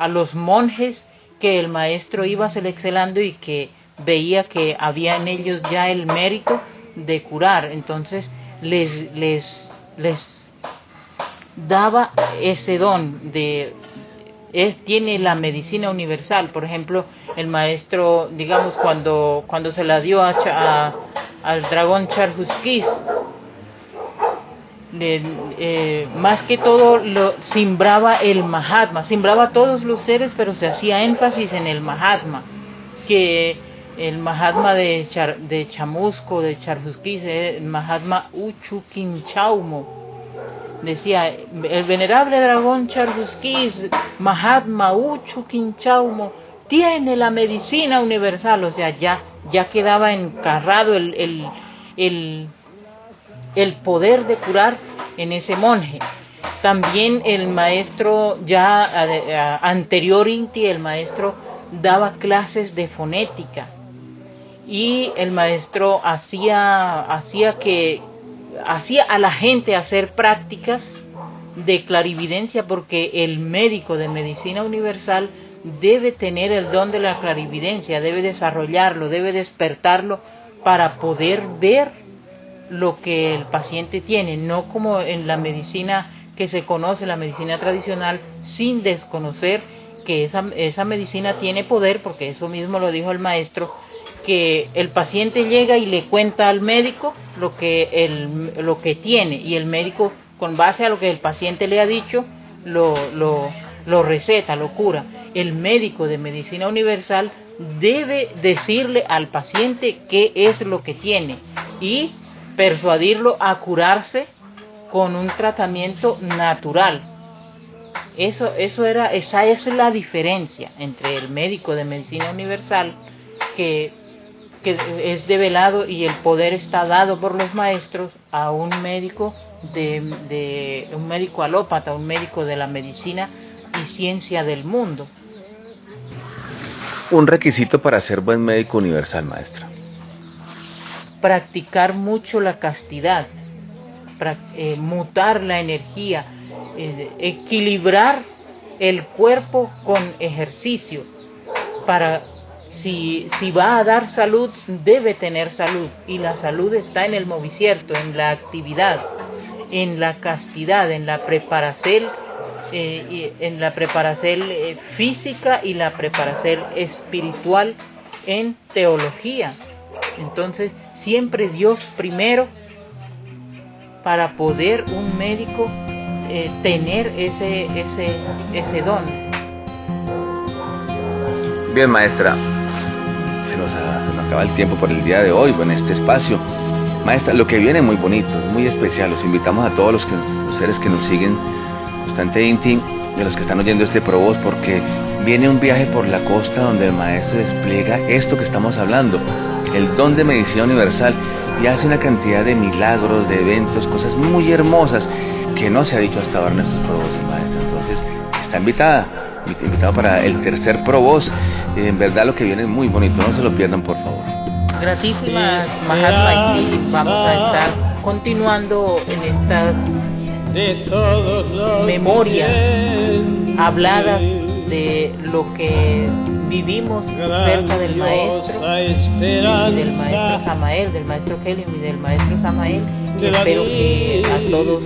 los monjes que el maestro iba seleccionando y que veía que había en ellos ya el mérito de curar. Entonces les daba ese don tiene la medicina universal. Por ejemplo, el maestro, digamos, cuando se la dio al dragón Charhusquis, más que todo lo simbraba el Mahatma, simbraba todos los seres, pero se hacía énfasis en el Mahatma, que el Mahatma de Chamusco, de Charhusquis, el Mahatma Uchuquinchaumo. Decía, el venerable dragón Charhusquis, Mahatma Uchuquinchaumo, tiene la medicina universal. O sea, ya quedaba encarrado el poder de curar en ese monje. También el maestro, ya anterior Inti, el maestro daba clases de fonética y el maestro hacía a la gente hacer prácticas de clarividencia, porque el médico de medicina universal debe tener el don de la clarividencia, debe desarrollarlo, debe despertarlo para poder ver lo que el paciente tiene, no como en la medicina que se conoce, la medicina tradicional, sin desconocer que esa medicina tiene poder, porque eso mismo lo dijo el maestro, que el paciente llega y le cuenta al médico lo que tiene, y el médico, con base a lo que el paciente le ha dicho, lo receta, lo cura. El médico de medicina universal debe decirle al paciente qué es lo que tiene y persuadirlo a curarse con un tratamiento natural. Esa es la diferencia entre el médico de medicina universal, que es develado y el poder está dado por los maestros, a un médico un médico alópata, un médico de la medicina y ciencia del mundo. Un requisito para ser buen médico universal, maestra. Practicar mucho la castidad, mutar la energía, equilibrar el cuerpo con ejercicio. Si va a dar salud, debe tener salud, y la salud está en el movicierto, en la actividad, en la castidad, en la preparación física y la preparación espiritual en teología. Entonces, siempre Dios primero, para poder un médico tener ese don. Bien, maestra, se nos acaba el tiempo por el día de hoy, en este espacio. Maestra, lo que viene es muy bonito, muy especial. Los invitamos a todos los seres que nos siguen constantemente, de los que están oyendo este Provoz, porque viene un viaje por la costa donde el maestro despliega esto que estamos hablando, el don de medicina universal, y hace una cantidad de milagros, de eventos, cosas muy hermosas que no se ha dicho hasta ahora en estos Provoces, maestra. Entonces, está invitado para el tercer Provoz. En verdad lo que viene es muy bonito, no se lo pierdan, por favor. Gratísimas, Mahatma, y vamos a estar continuando en estas memorias habladas de lo que vivimos cerca del maestro y del maestro Samael, del maestro Helium y del maestro Samael, y espero que a todos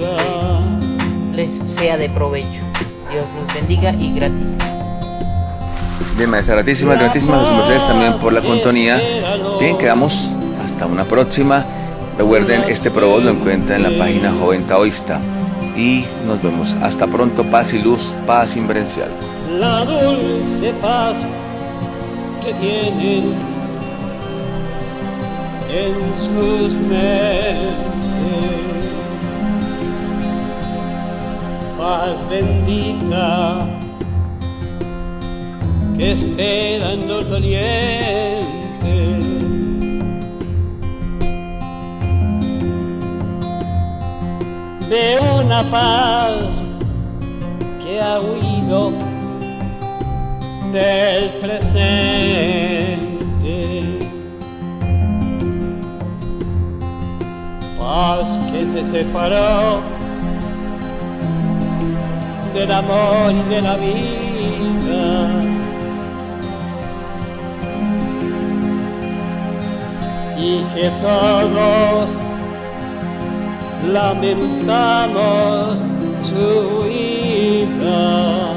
les sea de provecho. Dios los bendiga y gracias. Bien, maestra, gratísimas a ustedes también por la sintonía. Bien, quedamos hasta una próxima. Recuerden, este Provoz lo encuentran en la página Joven Taoísta. Y nos vemos. Hasta pronto. Paz y luz, paz inverencial. La dulce paz que tienen en sus mentes, paz bendita que esperan los dolientes. De una paz que ha huido del presente, paz que se separó del amor y de la vida, y que todos lamentamos su huida.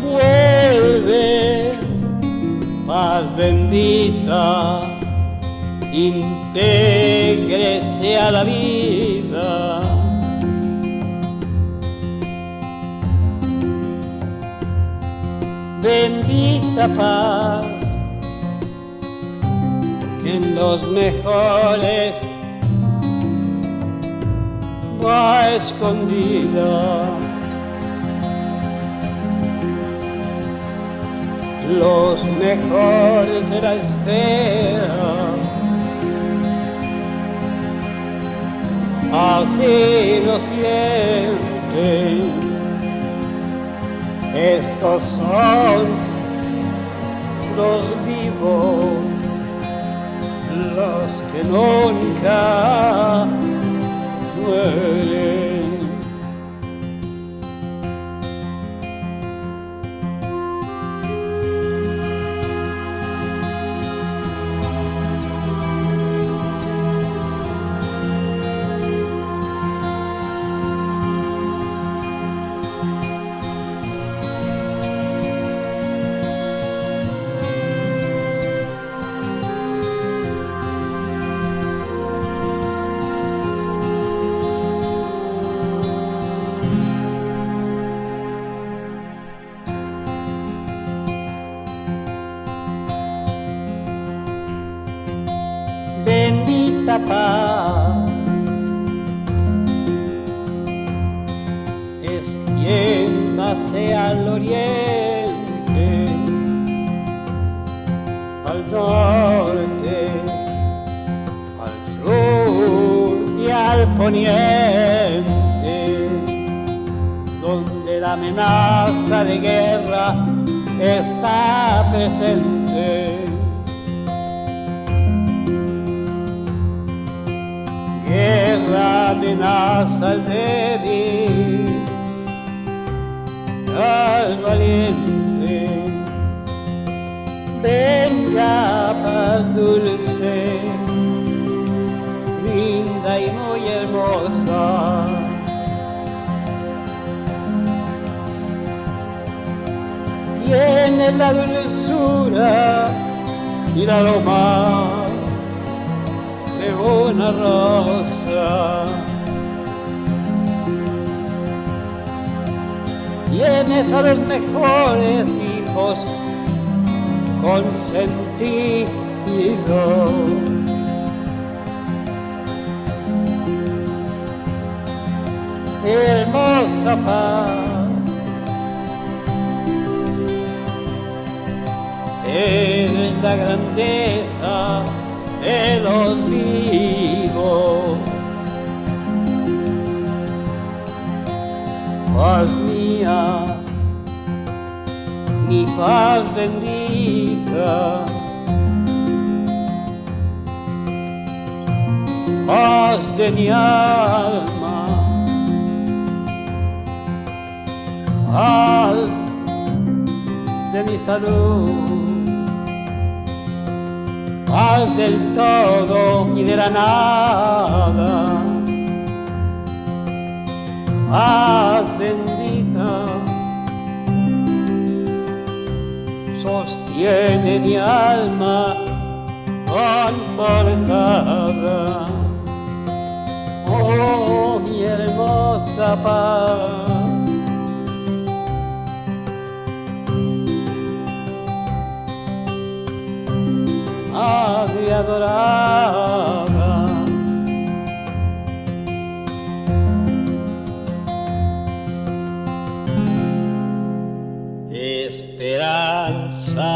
Vuelve, paz bendita, intégrese a la vida. Bendita paz que en los mejores va escondida. Los mejores de la esfera así lo sienten. Estos son los vivos, los que nunca mueren. Bendita paz, extiéndase al oriente, al norte, al sur y al poniente, donde la amenaza de guerra está presente. Guerra amenaza al débil y al valiente. Venga paz dulce, linda y muy hermosa. Tiene la dulzura y el aroma de una rosa. Tienes a los mejores hijos consentidos. Hermosa paz, es la grandeza de los vivos. Paz mía, mi paz bendita, paz de mi alma, paz de mi salud, paz del todo y de la nada, paz bendita, sostiene mi alma confortada. Oh, mi hermosa paz, Madre adorada, esperanza,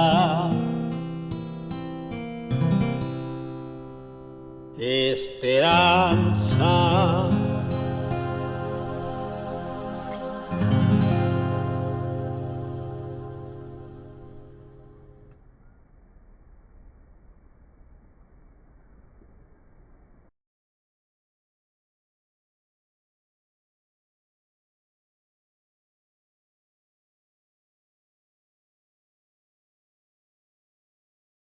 esperanza.